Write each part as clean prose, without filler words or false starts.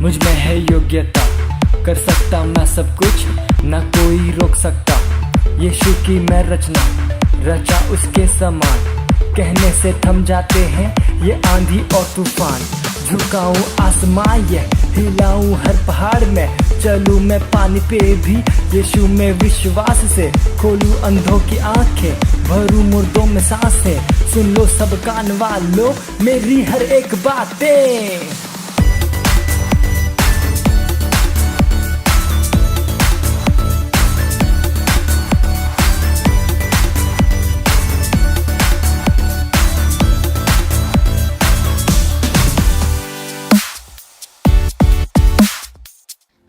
मुझ में है योग्यता, कर सकता मैं सब कुछ, ना कोई रोक सकता। यीशु की मैं रचना, रचा उसके समान। कहने से थम जाते हैं ये आंधी और तूफान। झुकाऊं आसमान ये, हिलाऊं हर पहाड़ में, चलूं मैं पानी पे भी यीशु में विश्वास से। खोलूं अंधों की आंखें, भरूं मुर्दों में सांसें। सुन लो सब कान वालों मेरी हर एक बातें।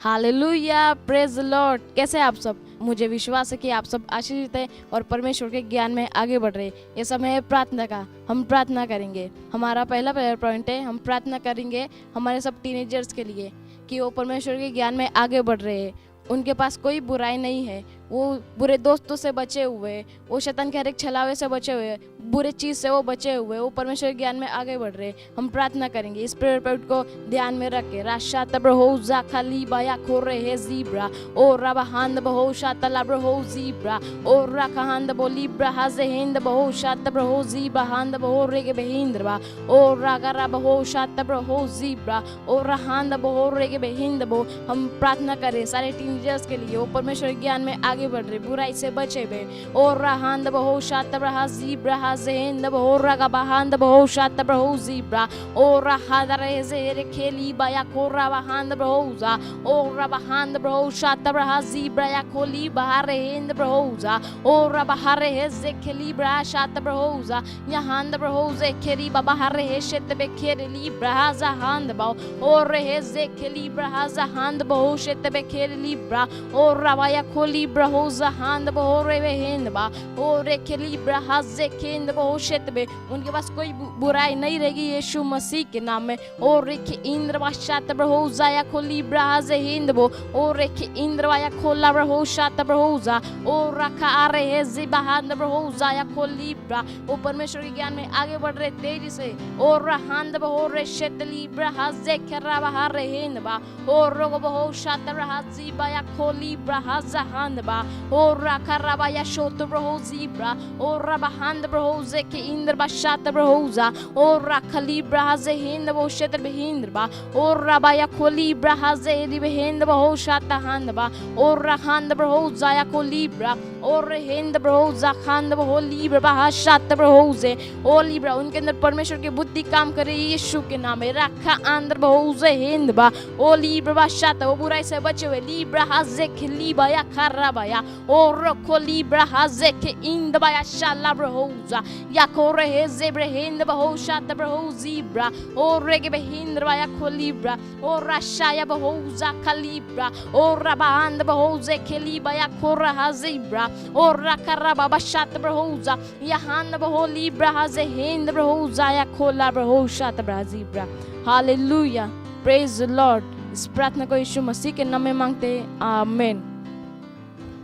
Hallelujah, praise the Lord. कैसे आप सब? मुझे विश्वास है कि आप सब आशीषित हैं और परमेश्वर के ज्ञान में आगे बढ़ रहे हैं। ये समय है प्रार्थना का, हम प्रार्थना करेंगे। हमारा पहला प्रेयर पॉइंट है, हम प्रार्थना करेंगे हमारे सब टीनेजर्स के लिए कि वो परमेश्वर के ज्ञान में आगे बढ़ रहे हैं। उनके पास कोई बुराई नहीं है, वो बुरे दोस्तों से बचे हुए, वो शैतान के हर एक छलावे से बचे हुए, बुरे चीज़ से वो बचे हुए, वो परमेश्वर के ज्ञान में आगे बढ़ रहे। हम प्रार्थना करेंगे इस प्रेयर पॉइंट को ध्यान में रख के। राशा तब्रहो जाखाली बाया खोरे है जीब्रा ओ रबाहांद बहो शातला ब्रहो जीब्रा ओ राखांद बोली ब्रहाजे हिंद बहो शातब्रहो जीबाहांद बहो रेगे बहिंद्रबा ओ रागारा बहो शातब्रहो जीब्रा ओ रहांद बहो रेगे बहिंद बो। हम प्रार्थना करें सारे टीनेजर्स के लिए, वो परमेश्वर के ज्ञान में आगे बढ़ रहे, बुराई से बचे हुए। ओ रहांद बहो शातब्रहा जीब्रा ज़ेंद बहो रगा बहांद बहो शातब्रहो जीब्रा ओ रहादरे ज़ेरे खेली बाया खोरा बहांद बहोजा ओ रबाहांद बहो शातब्रहा जीब्रा या खोली बहारे हिंद बहोजा ओ रबाहारे है जे खेली ब्रा शातब्रहोजा यहांद बहोजे खेरी बहारे है शेत बे खेली ब्रा जहांद बहो ओ रहे जे खेली ब्रा जहांद बहो शेत बे खेली ब्रा ओ रवाया खोली ब्रहो जहांद बहो रे हिंद बा ओ रे खेली ब्रा जे केंद बहो शेत बे। उनके पास कोई बुराई नहीं रहेगी यीशु मसीह के नाम में। ओ रेखे इंद्र वाशात ब्रहो जाया खोली ब्रा जे हिंद बो ओ रेखे इंद्र वाया खोला ब्रहो शात ब्रहो जा ओ रखा आ रहे है जी बहांद ब्रहो जाया खोली ब्रा। ओ परमेश्वर के ज्ञान में आगे बढ़ रहे तेजी से। ओ रहांद बहो रे शेतली ब्रा जे खरा बहा रे हिंद बा ओ रोग बहो शात ब्रा जी बाया खोली ब्रा जहांद बा ओ रखा रबाया शोत ब्रहो जी ब्रा ओ रबाहांद ब्रहो जे के इंद्र बाशात ब्रहोजा ओ रखली ब्रा जे हिंद बो शेत बहिंद्र बा ओ रबाया खोली ब्रा जे बहिंद बहो शात हांद बा ओ रहांद ब्रहो जाया खोली ब्रा ओ हिंद ब्रहो जाखांद बहो लीब्रा बहा शात ब्रहो जे ओ लीब्रा। उनके अंदर परमेश्वर की बुद्धि काम करे यीशु के नाम में। रखा आंद्र बहो जे हिंद बा ओ लीब्रा बा शात, वो बुराई से बचे हुए लीब्रा जे खली बाया खरा बाया ओ रखो लीब्रा जे के इंद बाया शाला ब्रहोजा या खोरे है जेब्रे हिंद बहो शात ब्रहो जीब्रा ओ रेगे बहिंद्र बाया खोलीब्रा ओ राशाया बहोजा खलीब्रा ओ रबांद बहो जे खेली बाया खोरा जीब्रा ओ रखरा बाबा शात ब्रहोजा यहांद बहो लीब्रा जे हिंद ब्रहोजा या खोला ब्रहो शात ब्रा जीब्रा। Hallelujah, praise the Lord. इस प्रार्थना को यीशु मसीह के नाम में मांगते हैं, आमीन।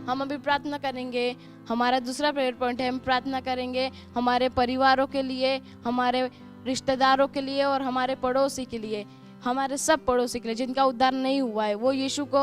हम अभी प्रार्थना करेंगे। हमारा दूसरा प्रेयर पॉइंट है, हम प्रार्थना करेंगे हमारे परिवारों के लिए, हमारे रिश्तेदारों के लिए और हमारे पड़ोसी के लिए, हमारे सब पड़ोसी के लिए जिनका उद्धार नहीं हुआ है, वो यीशु को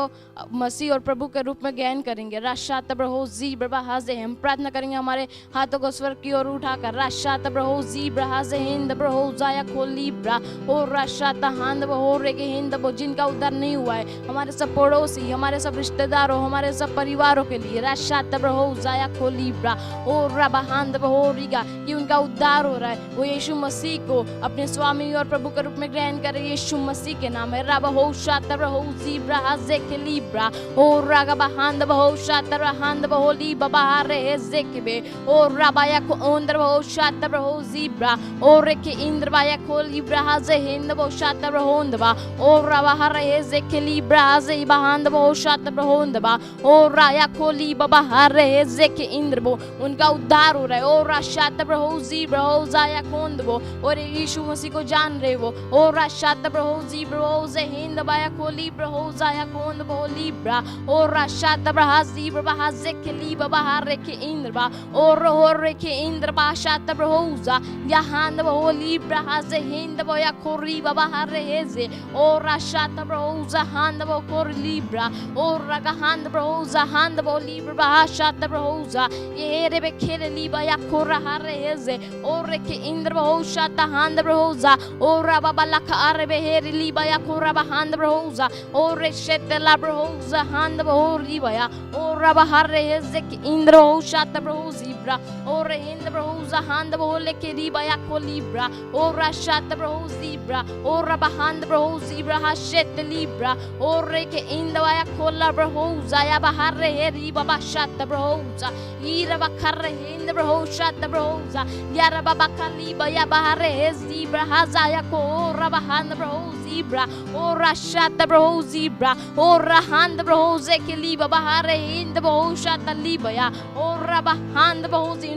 मसीह और प्रभु के रूप में ज्ञान करेंगे। राशा तब्रहो जी ब्रबा हाजे, हम प्रार्थना करेंगे हमारे हाथों को स्वर्ग की ओर उठाकर। राशा तब्रहो जी ब्रहाजे हिंद ब्रहो जाया खोली ब्रा ओ राशा तहांद बहो रेगे हिंद बो, जिनका उद्धार नहीं हुआ है, हमारे सब पड़ोसी, हमारे सब रिश्तेदारों, हमारे सब परिवारों के लिए। राशा तब्रहो जाया खोली ब्रा ओ रबाहांद बहो रिगा, कि उनका उद्धार हो रहा है, वो यीशु मसीह को अपने स्वामी और प्रभु के रूप में ग्रहण करें यीशु मसीह के नाम है। रब हो शातर हो जीब्रा हजे के लीब्रा ओ रागा बहांद बहो शातर बहांद बहो ली बबारे है जेकबे ओ रबाया को ओंदर बहो शातर बहो जीब्रा ओ रेके इंद्र बाया को लीब्रा हजे हिंद बहो शातर बहोंद बा ओ रबाहर है जेके लीब्रा हजे बहांद बहो शातर बहोंद बा ओ राया को ली बबाहर है जेके इंद्र बो, उनका उद्धार हो रहा है। ओ रा शातर बहो जीब्रा हो जाया कोंद बो, और यीशु मसीह को जान रहे वो। ओ रा शातर बहो zebra zehinda baya ko libra ho zaya kon bo libra ora shata braha zebra baha zekeli baha reke indra ora reke indra ba shata brahoza yahanda bo libra ha zehinda boya kori baha reheze ora shata brahoza handa bo kor libra ora gahanda brahoza handa bo libra baha shata brahoza ye rebe kele liba ya kora ha reheze ora ke indra bo shata handa brahoza ora babalaka arebe heri liba ya kora bahanda brahoza ore shete la brahoza handa bo liba ya ora bahar reheze ke indra bo shata brahoza libra ore indra brahoza handa bo leke liba ya ko libra ora shata brahoza libra ora bahanda brahoza libra ha shete libra ore ke indra ya kola brahoza ya bahar heri baba shata brahoza ira bakar indra brahoza shata brahoza yara baba kaliba ya bahar zebra hazaya ko ora bahanda brahoza zebra ora shata brahoza zebra ora handa brahoza ke liba bahar indra brahoza shata liba ya ora bahanda brahoza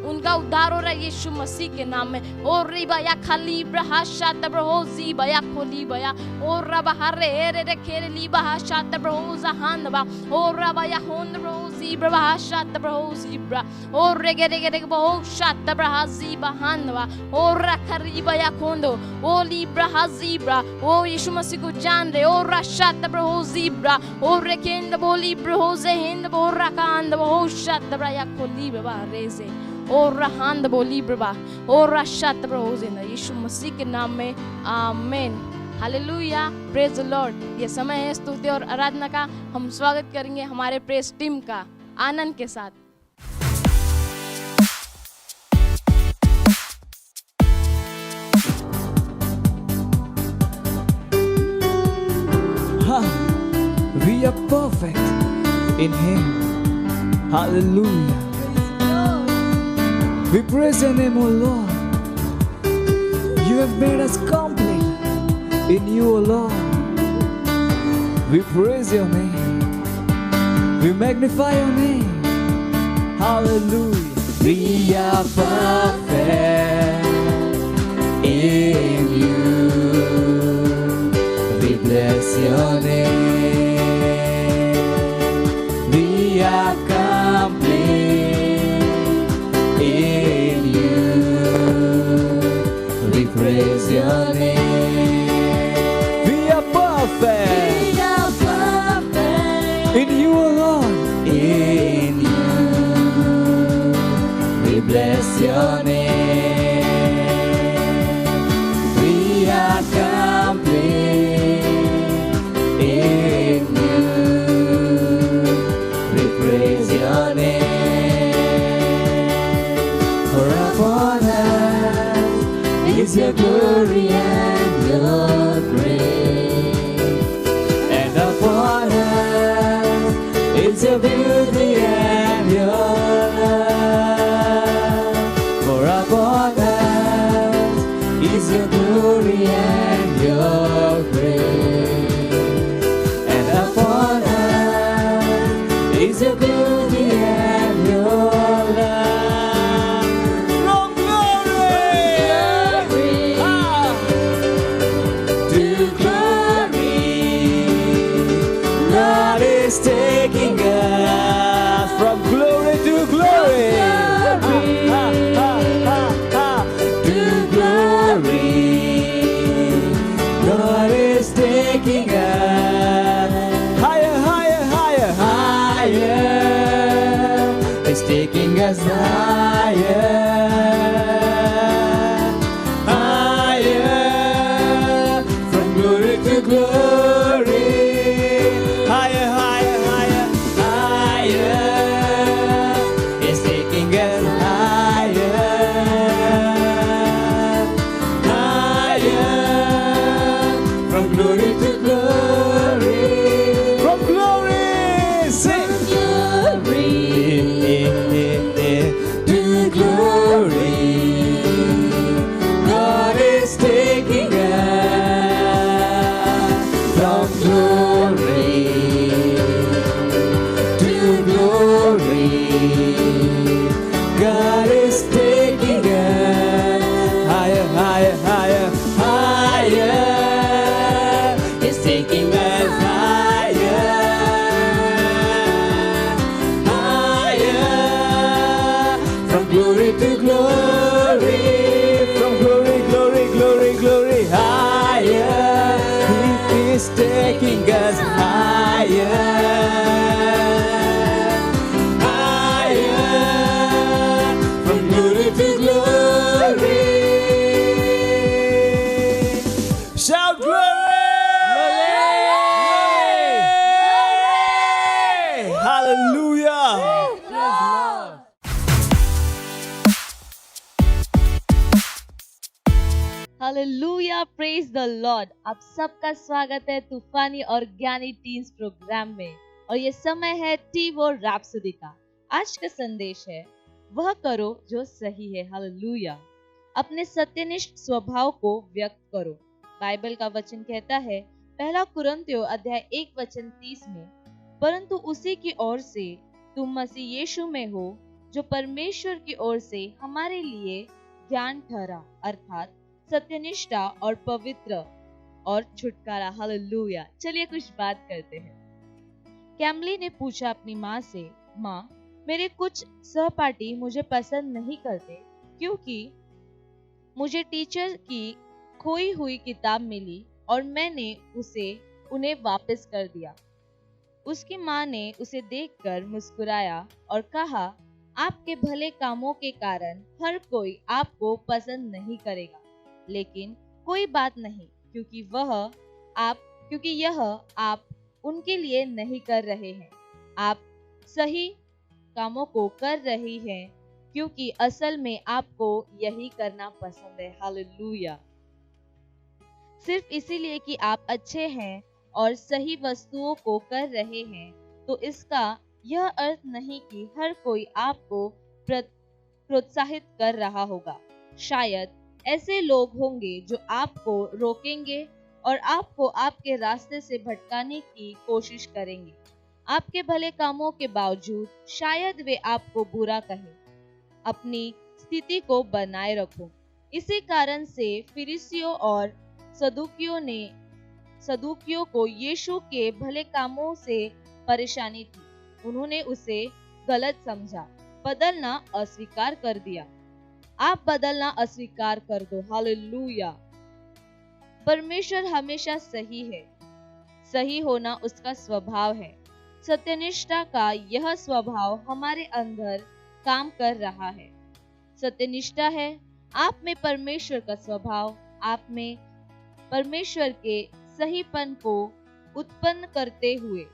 उनका उद्धार हो रहा है यीशु मसीह के नाम में और रिबा या खाली ब्रहा शात ब्रहो ज़ीबा या खोली बया और रबा हरे रे रे खेरे लीबा हा शात ब्रहो ज़हान बा और रबा या होन ब्रहो ज़ीब्रा बहा शात ब्रहो ज़ीब्रा और रे गे बहो शात ब्रहा ज़ीबा हान बा और रखा रिबा या खोंदो ओ लीब्रा हा ज़ीब्रा ओ यीशु मसीह को जान रहे और शात ब्रहो ज़ीब्रा और रे केंद बोली ब्रहो ज़हिंद बो रकांद बहो शात ब्रा या खोली बा रेज़े और रहंद बोली ब्रबा और रशात ब्रोजिंदा यीशु मसीह के नाम में आमीन हालेलुया प्रेज द लॉर्ड। ये समय है स्तुति और आराधना का। हम स्वागत करेंगे हमारे प्रेस टीम का आनंद के साथ। We are perfect in Him. Hallelujah. We praise your name, O Lord. You have made us complete in you, O Lord. We praise your name. We magnify your name. Hallelujah. We are perfect in you. We bless your name. We are complete in you. We praise your name. We are perfect. We are perfect in you, O Lord. In you. We bless your name. We are complete in you. We praise your name. Is your glory and your grace, and upon us is your beauty and your love. For upon us is your glory and your grace, and upon us is your beauty and your love. Taking us from glory to glory, to glory. God is taking us higher, higher, higher, higher. He's taking us higher, higher, from glory to glory. To from glory to glory. Shout glory! Hallelujah! Hallelujah, praise the Lord. आप सबका स्वागत है तूफानी और ज्ञानी teens programme में। और ये समय है टीवो रैप्सोडी का। आज का संदेश है वह करो जो सही है। हालेलुया। अपने सत्यनिष्ठ स्वभाव को व्यक्त करो। बाइबल का वचन कहता है पहला कुरिन्थियों अध्याय 1:30 में, परंतु उसी की ओर से तुम मसीह यीशु में हो, जो परमेश्वर की ओर से हमारे लिए ज्ञान ठहरा, अर्थात सत्यनिष्ठा और पवित्र और छुटकारा। हालेलुया। चलिए कुछ बात करते हैं। कैमली ने पूछा अपनी माँ से, माँ, मेरे कुछ सहपाठी मुझे पसंद नहीं करते क्योंकि मुझे टीचर की खोई हुई किताब मिली और मैंने उसे उन्हें वापस कर दिया। उसकी माँ ने उसे देखकर मुस्कुराया और कहा, आपके भले कामों के कारण हर कोई आपको पसंद नहीं करेगा, लेकिन कोई बात नहीं, क्योंकि यह आप उनके लिए नहीं कर रहे हैं। आप सही कामों को कर रही हैं क्योंकि असल में आपको यही करना पसंद है। हालेलुया। सिर्फ इसीलिए कि आप अच्छे हैं और सही वस्तुओं को कर रहे हैं, तो इसका यह अर्थ नहीं कि हर कोई आपको प्रोत्साहित कर रहा होगा। शायद ऐसे लोग होंगे जो आपको रोकेंगे और आपको आपके रास्ते से भटकाने की कोशिश करेंगे। आपके भले कामों के बावजूद शायद वे आपको बुरा कहें। अपनी स्थिति को बनाए रखो। इसी कारण से फरीसियों और सदूकियों को यीशु के भले कामों से परेशानी थी। उन्होंने उसे गलत समझा, बदलना अस्वीकार कर दिया। आप बदलना अस्वीकार कर दो। हालेलुया। परमेश्वर हमेशा सही है। सही होना उसका स्वभाव है। सत्यनिष्ठा का यह स्वभाव हमारे अंदर काम कर रहा है। सत्यनिष्ठा है आप में परमेश्वर का स्वभाव, आप में परमेश्वर के सहीपन को उत्पन्न करते हुए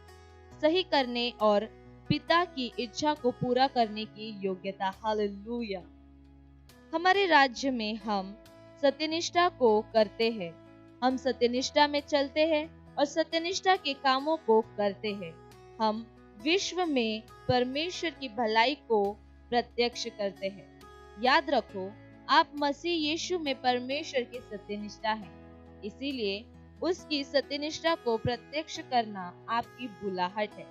सही करने और पिता की इच्छा को पूरा करने की योग्यता। हालेलुया। हमारे राज्य में हम सत्यनिष्ठा को करते हैं। हम सत्यनिष्ठा में चलते हैं और सत्यनिष्ठा के कामों को करते हैं। हम विश्व में परमेश्वर की भलाई को प्रत्यक्ष करते हैं। याद रखो, आप मसीह यीशु में परमेश्वर की सत्यनिष्ठा हैं। इसीलिए उसकी सत्यनिष्ठा को प्रत्यक्ष करना आपकी बुलाहट है।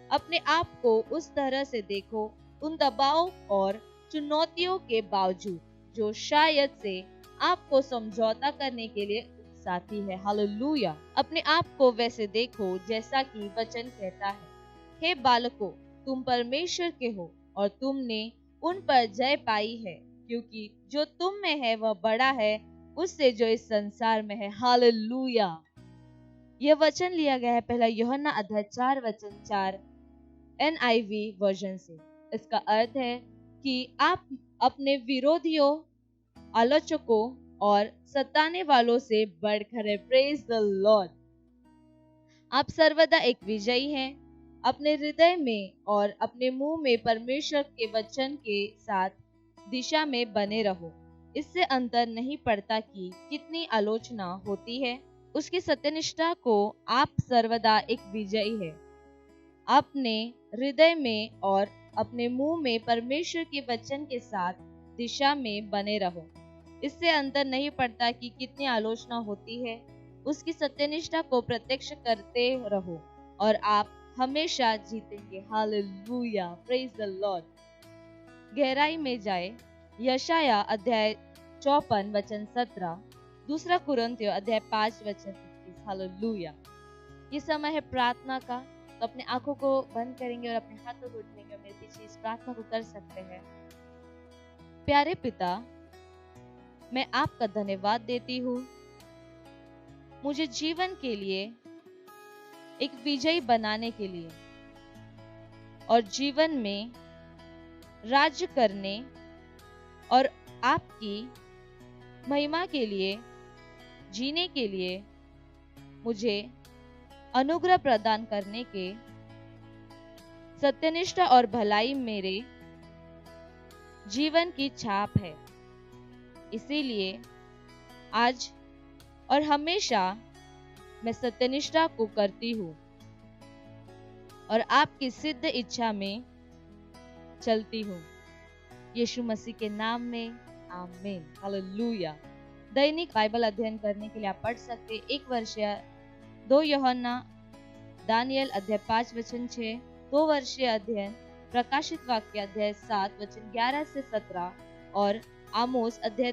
अपने आप को उस तरह से देखो, उन दबाव और चुनौतियों के बावजूद जो शायद से आपको समझौता करने के लिए उकसाती है। हालेलुया। अपने आप को वैसे देखो जैसा कि वचन कहता है, हे बालकों, तुम परमेश्वर के हो और तुमने उन पर जय पाई है, क्योंकि जो तुम में है वह बड़ा है उससे जो इस संसार में है। हालेलुया। यह वचन लिया गया है पहला यूहन्ना अध्याय 4:4 NIV वर्जन से। इसका अर्थ है कि आप अपने विरोधियों, आलोचकों और सताने वालों से बढ़कर है। Praise the Lord. आप सर्वदा एक विजयी हैं। अपने हृदय में और अपने मुंह में परमेश्वर के वचन के साथ दिशा में बने रहो। इससे अंतर नहीं पड़ता कि कितनी आलोचना होती है, उसकी सत्यनिष्ठा को आप सर्वदा एक विजयी है। अपने हृदय में और अपने मुंह में परमेश्वर के वचन के साथ दिशा में बने रहो। इससे अंतर नहीं पड़ता कि कितनी आलोचना होती है, उसकी सत्यनिष्ठा को प्रत्यक्ष करते रहो और आप हमेशा जीतेंगे। हालेलुया। Praise the Lord. गहराई में जाए। यशाया अध्याय 54:17, दूसरा कुरिन्थियों अध्याय 5:21। हालेलुया। ये समय है प्रार्थना का, तो अपने आंखों को बंद करेंगे और अपने हाथों को उठाएंगे और मेरे पीछे इस प्रार्थना को कर सकते हैं। प्यारे पिता, मैं आपका धन्यवाद देती हूँ मुझे जीवन के लिए एक विजयी बनाने के लिए और जीवन में राज्य करने और आपकी महिमा के लिए जीने के लिए मुझे अनुग्रह प्रदान करने के सत्यनिष्ठा और भलाई मेरे जीवन की छाप है। इसीलिए आज और हमेशा मैं सत्यनिष्ठा को करती हूँ और आपकी सिद्ध इच्छा में चलती हूँ। यीशु मसीह के नाम में आमीन, हालेलुया। दैनिक बाइबल अध्ययन करने के लिए आप पढ़ सकते 1 वर्षीय 2 यूहन्ना, दानियल अध्याय 5 वचन 6, 2 वर्षीय अध्ययन प्रकाशित वाक्य अध्याय 7 वचन 11 से 17 और आमोस अध्याय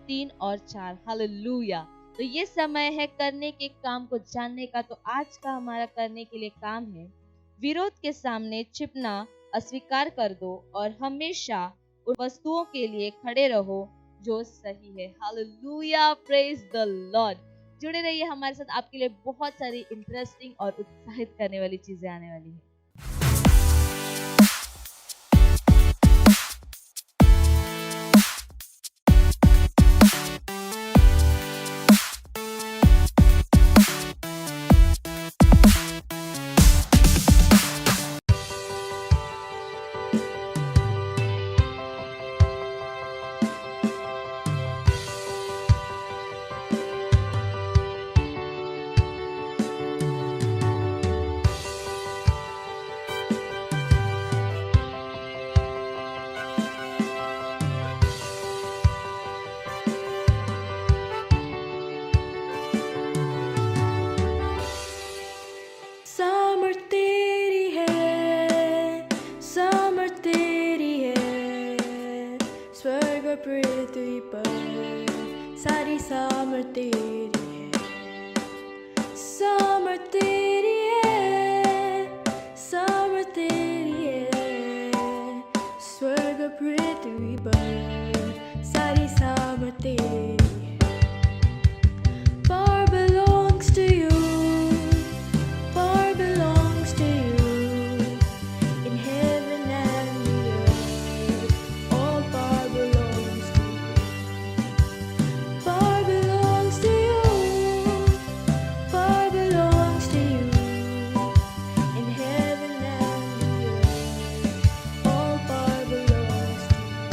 3 और 4। हालेलुया। तो ये समय है करने के काम को जानने का। तो आज का हमारा करने के लिए काम है, विरोध के सामने छिपना अस्वीकार कर दो और हमेशा उन वस्तुओं के लिए खड़े रहो जो सही है। Hallelujah, praise the Lord. जुड़े रहिए हमारे साथ, आपके लिए बहुत सारी इंटरेस्टिंग और उत्साहित करने वाली चीजें आने वाली है। सामर्थ तेरी है, सामर्थ तेरी है, स्वर्ग और पृथ्वी पर सारी सामर्थ तेरी है। सामर्थ तेरी है, सामर्थ तेरी है, स्वर्ग और पृथ्वी पर सारी सामर्थ तेरी है। Power belongs to you. Power belongs to you, in heaven and the earth. All power belongs to you. Power belongs to you. Power belongs to you, in heaven and the earth. All power belongs to you.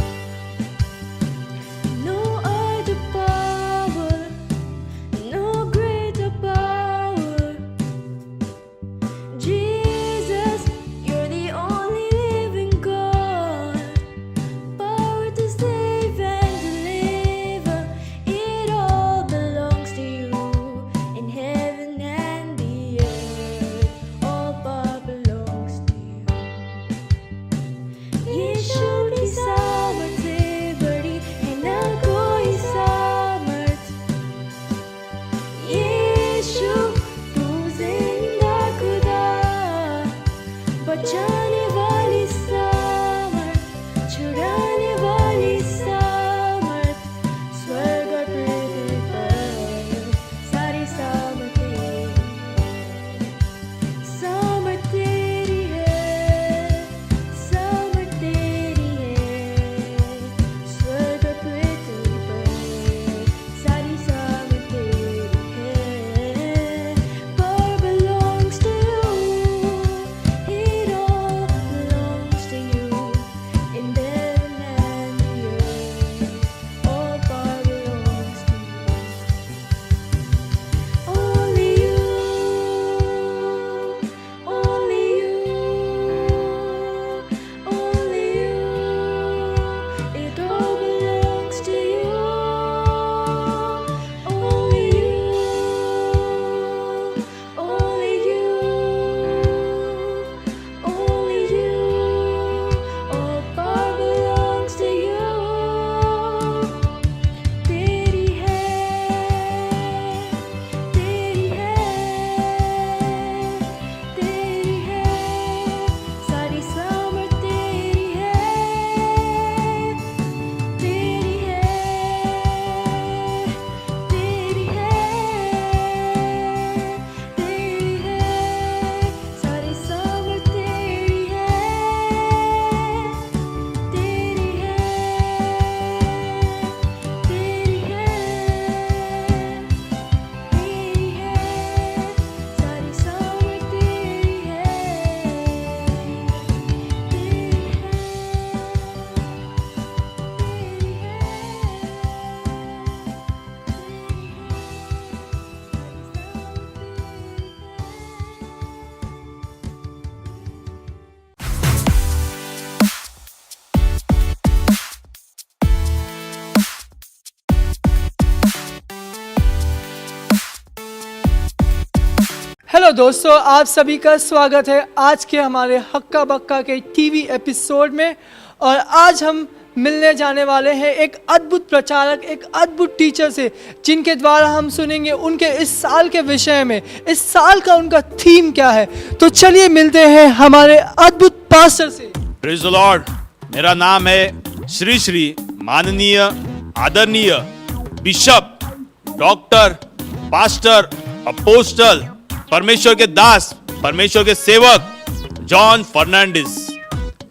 Hello दोस्तों, आप सभी का स्वागत है आज के हमारे हक्का बक्का के टीवी एपिसोड में। और आज हम मिलने जाने वाले हैं एक अद्भुत प्रचारक, एक अद्भुत टीचर से, जिनके द्वारा हम सुनेंगे उनके इस साल के विषय में, इस साल का उनका थीम क्या है। तो चलिए मिलते हैं हमारे अद्भुत पास्टर से। Praise the Lord. मेरा नाम है श्री श्री माननीय आदरणीय बिशप डॉक्टर पास्टर अपोस्टल परमेश्वर के दास, परमेश्वर के सेवक जॉन फर्नांडिस।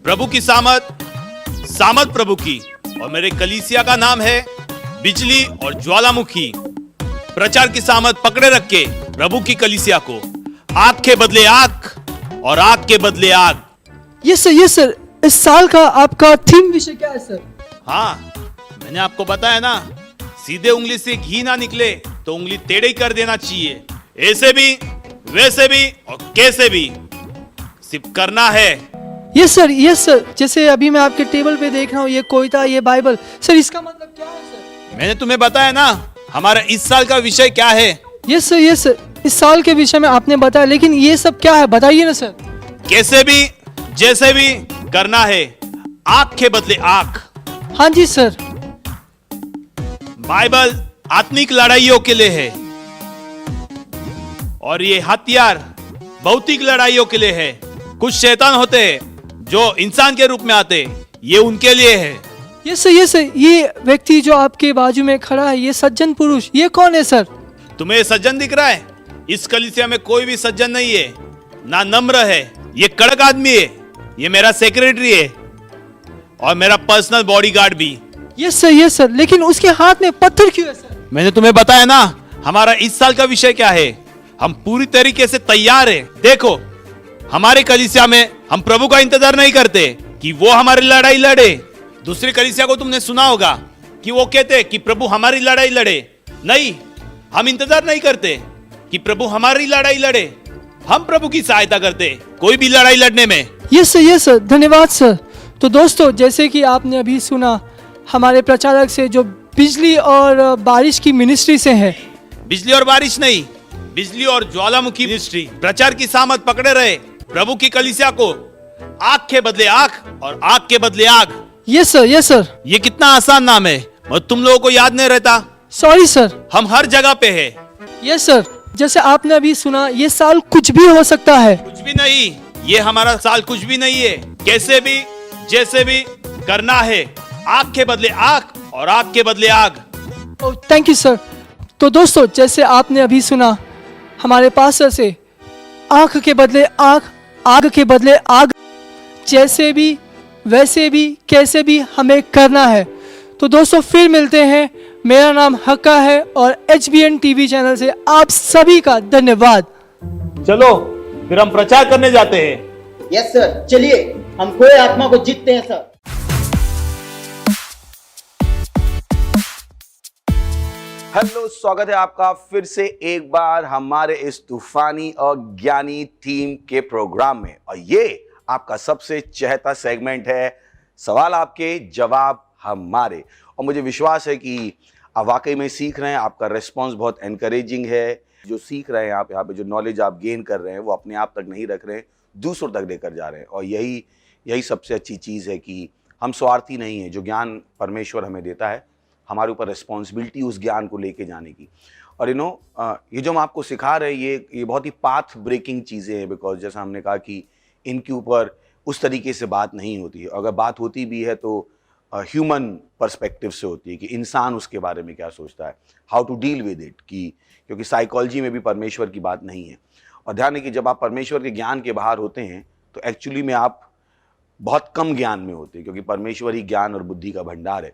प्रभु की सामत प्रभु की, और मेरे कलीसिया का नाम है बिजली और ज्वालामुखी। प्रचार की सामत पकड़े रख के प्रभु की कलीसिया को आग के बदले आग और आग के बदले आग। यस सर, इस साल का आपका थीम विषय क्या है सर? हाँ, मैंने आपको बताया ना, सीधे उंगली से घी ना निकले तो उंगली टेढ़ी कर देना चाहिए। ऐसे भी, वैसे भी और कैसे भी सिर्फ करना है। यस सर, जैसे अभी मैं आपके टेबल पे देख रहा हूँ, ये कोयता, ये बाइबल, सर इसका मतलब क्या है सर? मैंने तुम्हें बताया ना हमारा इस साल का विषय क्या है। यस सर, इस साल के विषय में आपने बताया, लेकिन ये सब क्या है बताइए ना सर। कैसे भी, जैसे भी करना है, आग के बदले आग। हाँ जी सर। बाइबल आत्मिक लड़ाइयों के लिए है और ये हथियार भौतिक लड़ाइयों के लिए है। कुछ शैतान होते हैं जो इंसान के रूप में आते, ये उनके लिए है। यस सर, ये व्यक्ति जो आपके बाजू में खड़ा है, ये सज्जन पुरुष, ये कौन है सर? तुम्हें सज्जन दिख रहा है? इस कलीसिया में कोई भी सज्जन नहीं है, ना नम्र है। ये कड़क आदमी है, ये मेरा सेक्रेटरी है और मेरा पर्सनल बॉडीगार्ड भी। यस सर, लेकिन उसके हाथ में पत्थर क्यों है सर? मैंने तुम्हें बताया ना हमारा इस साल का विषय क्या है। हम पूरी तरीके से तैयार हैं। देखो, हमारे कलीसिया में हम प्रभु का इंतजार नहीं करते कि वो हमारी लड़ाई लड़े। दूसरी कलीसिया को तुमने सुना होगा कि वो कहते कि प्रभु हमारी लड़ाई लड़े। नहीं, हम इंतजार नहीं करते कि प्रभु हमारी लड़ाई लड़े, हम प्रभु की सहायता करते कोई भी लड़ाई लड़ने में। यस सर, धन्यवाद सर। तो दोस्तों, जैसे कि आपने अभी सुना हमारे प्रचारक से, जो बिजली और बारिश की मिनिस्ट्री से है। बिजली और बारिश नहीं, बिजली और ज्वालामुखी मिनिस्ट्री। प्रचार की सामत पकड़े रहे प्रभु की कलीसिया को आग के बदले आग और आग के बदले आग। Yes sir. ये कितना आसान नाम है और तुम लोगों को याद नहीं रहता। Sorry sir. हम हर जगह पे है। यस सर, जैसे आपने अभी सुना, ये साल कुछ भी हो सकता है। कुछ भी नहीं, ये हमारा साल कुछ भी नहीं है। कैसे भी, जैसे भी करना है, आग के बदले आग और आग के बदले आग। ओह, थैंक यू सर। तो दोस्तों, जैसे आपने अभी सुना हमारे पास्टर से, आग के बदले आग, आग के बदले आग, जैसे भी, वैसे भी, कैसे भी हमें करना है। तो दोस्तों, फिर मिलते हैं। मेरा नाम हक्का है और HBN टीवी चैनल से आप सभी का धन्यवाद। चलो फिर हम प्रचार करने जाते हैं। यस सर, चलिए हम खोए आत्मा को जीतते हैं सर। हेलो, स्वागत है आपका फिर से एक बार हमारे इस तूफानी और ज्ञानी टीम के प्रोग्राम में। और ये आपका सबसे चहेता सेगमेंट है, सवाल आपके जवाब हमारे। और मुझे विश्वास है कि आप वाकई में सीख रहे हैं। आपका रिस्पांस बहुत एनकरेजिंग है। जो सीख रहे हैं आप यहाँ पे, जो नॉलेज आप गेन कर रहे हैं, वो अपने आप तक नहीं रख रहे हैं, दूसरों तक लेकर जा रहे हैं। और यही सबसे अच्छी चीज़ है कि हम स्वार्थी नहीं हैं। जो ज्ञान परमेश्वर हमें देता है, हमारे ऊपर रिस्पॉन्सिबिलिटी उस ज्ञान को लेके जाने की। और ये जो हम आपको सिखा रहे हैं, ये बहुत ही पाथ ब्रेकिंग चीज़ें हैं। बिकॉज जैसा हमने कहा कि इनके ऊपर उस तरीके से बात नहीं होती है। अगर बात होती भी है तो ह्यूमन पर्सपेक्टिव से होती है कि इंसान उसके बारे में क्या सोचता है, how to deal with it. क्योंकि साइकोलॉजी में भी परमेश्वर की बात नहीं है। और ध्यान है कि जब आप परमेश्वर के ज्ञान के बाहर होते हैं तो एक्चुअली में आप बहुत कम ज्ञान में होते हैं, क्योंकि परमेश्वर ही ज्ञान और बुद्धि का भंडार है।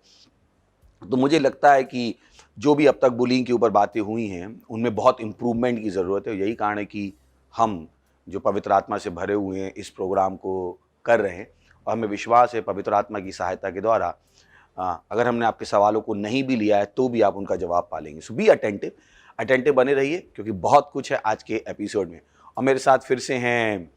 तो मुझे लगता है कि जो भी अब तक बुलिंग के ऊपर बातें हुई हैं, उनमें बहुत इम्प्रूवमेंट की ज़रूरत है। यही कारण है कि हम जो पवित्र आत्मा से भरे हुए हैं इस प्रोग्राम को कर रहे हैं। और हमें विश्वास है पवित्र आत्मा की सहायता के द्वारा अगर हमने आपके सवालों को नहीं भी लिया है तो भी आप उनका जवाब पालेंगे। सो बी अटेंटिव बने रहिए, क्योंकि बहुत कुछ है आज के एपिसोड में। और मेरे साथ फिर से हैं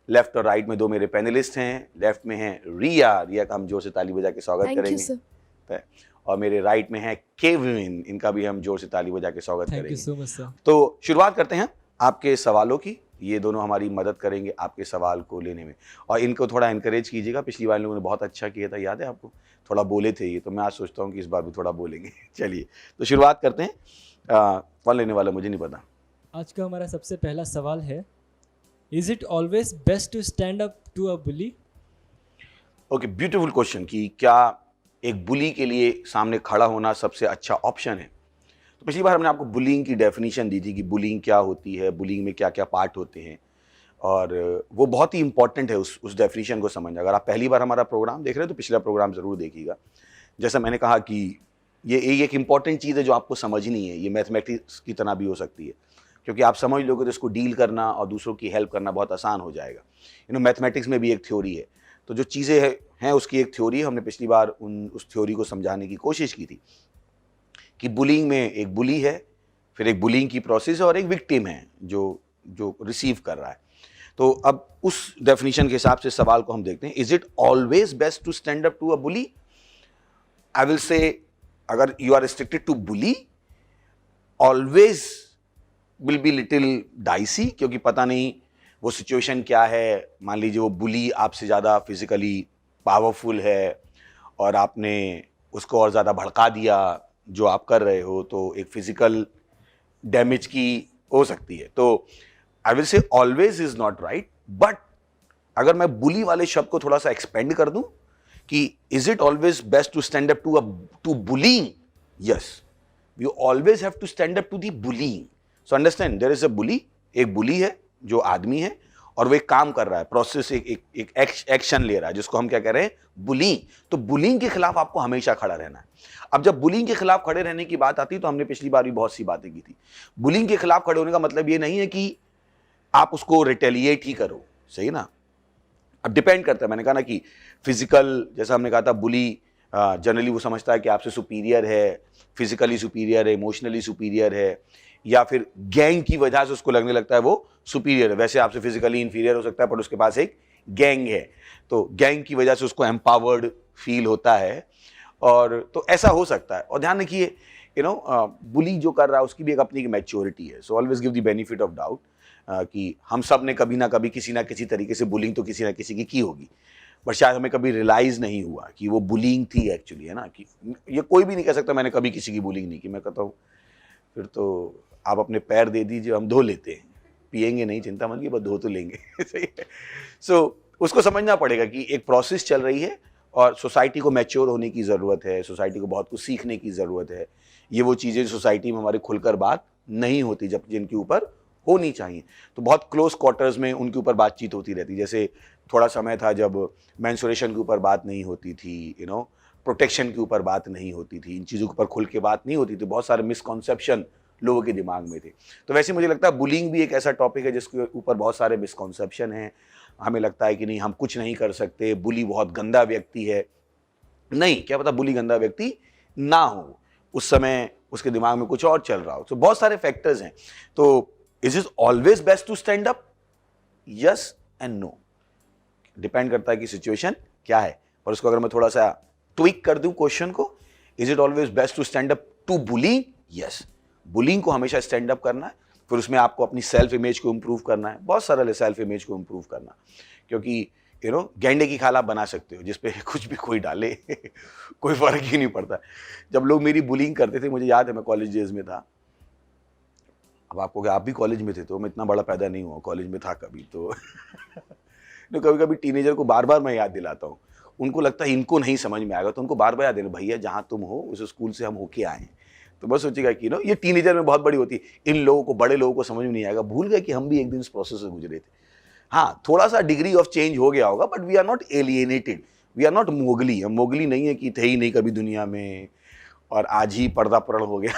लेफ्ट और राइट में दो मेरे पैनलिस्ट हैं। लेफ्ट में हैं रिया का हम जोर से ताली बजा के स्वागत करेंगे। और मेरे राइट में है केविन, इनका भी हम जोर से ताली बजा के स्वागत करेंगे। So much sir. तो शुरुआत करते हैं आपके सवालों की। ये दोनों हमारी मदद करेंगे आपके सवाल को लेने में, और इनको थोड़ा इनकरेज कीजिएगा। पिछली बार इन लोगों ने बहुत अच्छा किया था, याद है आपको, थोड़ा बोले थे ये, तो मैं आज सोचता हूँ कि इस बार भी थोड़ा बोलेंगे। चलिए तो शुरुआत करते हैं। कौन लेने वाला मुझे नहीं पता। आज का हमारा सबसे पहला सवाल है, is it always best to stand up to a bully? Okay, beautiful question कि क्या एक बुली के लिए सामने खड़ा होना सबसे अच्छा ऑप्शन है। तो पिछली बार हमने आपको बुलिंग की डेफिनेशन दी थी कि बुलिंग क्या होती है, बुलिंग में क्या क्या पार्ट होते हैं, और वो बहुत ही इंपॉर्टेंट है उस डेफिनेशन को समझना। अगर आप पहली बार हमारा प्रोग्राम देख रहे हैं तो पिछला प्रोग्राम ज़रूर देखिएगा। जैसा मैंने कहा कि ये एक इंपॉर्टेंट चीज़ है जो आपको समझनी है। ये मैथमेटिक्स की तरह भी हो सकती है, क्योंकि आप समझ लोगे तो इसको डील करना और दूसरों की हेल्प करना बहुत आसान हो जाएगा। मैथमेटिक्स में भी एक थ्योरी है, तो जो चीज़ें हैं उसकी एक थ्योरी है। हमने पिछली बार उस थ्योरी को समझाने की कोशिश की थी कि बुलिंग में एक बुली है, फिर एक बुलिंग की प्रोसेस है, और एक विक्टिम है जो रिसीव कर रहा है। तो अब उस डेफिनेशन के हिसाब से सवाल को हम देखते हैं, is it always best to stand up to a bully? I will say, अगर you are restricted to bully, always will be little dicey, क्योंकि पता नहीं वो सिचुएशन क्या है। मान लीजिए वो बुली आपसे ज़्यादा फिजिकली पावरफुल है और आपने उसको और ज़्यादा भड़का दिया जो आप कर रहे हो, तो एक फिजिकल डैमेज की हो सकती है। तो आई विल से always is not right, but अगर मैं बुली वाले शब्द को थोड़ा सा एक्सपेंड कर दूं कि is it always best to stand up to bullying? Yes, you always have to stand up to the bullying. So understand, there is a bully, एक बुली है जो आदमी है और वो एक काम कर रहा है, प्रोसेस एक एक्शन ले रहा है, जिसको हम क्या कह रहे हैं, बुलिंग। तो बुलिंग के खिलाफ आपको हमेशा खड़ा रहना है। अब जब बुलिंग के खिलाफ खड़े रहने की बात आती है तो हमने पिछली बार भी बहुत सी बातें की थी। बुलिंग के खिलाफ खड़े होने का मतलब ये नहीं है कि आप उसको रिटेलिएट ही करो, सही ना। अब डिपेंड करता है, मैंने कहा ना कि फिजिकल, जैसा हमने कहा था, बुली जनरली वो समझता है कि आपसे सुपीरियर है, फिजिकली सुपीरियर है, इमोशनली सुपीरियर है, या फिर गैंग की वजह से उसको लगने लगता है वो सुपीरियर है। वैसे आपसे फिजिकली इंफीरियर हो सकता है, पर उसके पास एक गैंग है, तो गैंग की वजह से उसको एम्पावर्ड फील होता है, और तो ऐसा हो सकता है। और ध्यान रखिए, बुली जो कर रहा है उसकी भी एक अपनी मैच्योरिटी है। So always give the benefit of doubt कि हम सब ने कभी ना कभी किसी ना किसी तरीके से बुलिंग तो किसी ना किसी की होगी, पर शायद हमें कभी रियलाइज नहीं हुआ कि वो बुलिंग थी एक्चुअली, है ना। कि ये कोई भी नहीं कह सकता मैंने कभी किसी की बुलिंग नहीं की। मैं कहता हूँ फिर तो आप अपने पैर दे दीजिए, हम धो लेते हैं, पिएंगे नहीं, चिंता मत कीजिए, बस धो तो लेंगे। सही है। सो उसको समझना पड़ेगा कि एक प्रोसेस चल रही है और सोसाइटी को मैच्योर होने की ज़रूरत है, सोसाइटी को बहुत कुछ सीखने की ज़रूरत है। ये वो चीज़ें सोसाइटी में हमारे खुलकर बात नहीं होती, जब जिनके ऊपर होनी चाहिए। तो बहुत क्लोज क्वार्टर्स में उनके ऊपर बातचीत होती रहती। जैसे थोड़ा समय था जब मेंस्ट्रुएशन के ऊपर बात नहीं होती थी, प्रोटेक्शन के ऊपर बात नहीं होती थी, इन चीज़ों के ऊपर खुल के बात नहीं होती थी, बहुत सारे मिसकॉन्सेप्शन लोगों के दिमाग में थे। तो वैसे मुझे लगता है बुलिंग भी एक ऐसा टॉपिक है जिसके ऊपर बहुत सारे मिसकॉन्सेप्शन हैं। हमें लगता है कि नहीं, हम कुछ नहीं कर सकते, बुली बहुत गंदा व्यक्ति है। नहीं, क्या पता बुली गंदा व्यक्ति ना हो, उस समय उसके दिमाग में कुछ और चल रहा हो। तो बहुत सारे फैक्टर्स हैं। तो is it always best to stand up? Yes and no, depend करता है कि सिचुएशन क्या है। और उसको अगर मैं थोड़ा सा ट्विक कर दूं क्वेश्चन को, is it always best to stand up to bullying? Yes, bullying को हमेशा स्टैंड अप करना है। फिर उसमें आपको अपनी सेल्फ इमेज को इम्प्रूव करना है। बहुत सरल है सेल्फ इमेज को इम्प्रूव करना, क्योंकि गेंडे की खाल आप बना सकते हो जिसपे कुछ भी कोई डाले कोई फर्क ही नहीं पड़ता। जब लोग मेरी बुलिंग करते थे, मुझे याद है मैं कॉलेज डेज में था। अब आपको क्या, आप भी कॉलेज में थे, तो मैं इतना बड़ा पैदा नहीं हुआ, कॉलेज में था कभी तो कभी कभी टीनेजर को बार बार मैं याद दिलाता हूँ। उनको लगता है इनको नहीं समझ में आएगा, तो उनको बार बार याद देना, भैया जहाँ तुम हो उस स्कूल से हम होके आए हैं। तो बस सोचेगा कि ये टीनेजर में बहुत बड़ी होती है, इन लोगों को, बड़े लोगों को समझ में नहीं आएगा, भूल गए कि हम भी एक दिन इस प्रोसेस से गुजरे थे। हाँ, थोड़ा सा डिग्री ऑफ चेंज हो गया होगा, but we are not alienated, we are not Mowgli. हम मोगली नहीं है कि थे ही नहीं कभी दुनिया में और आज ही पर्दा परण हो गया।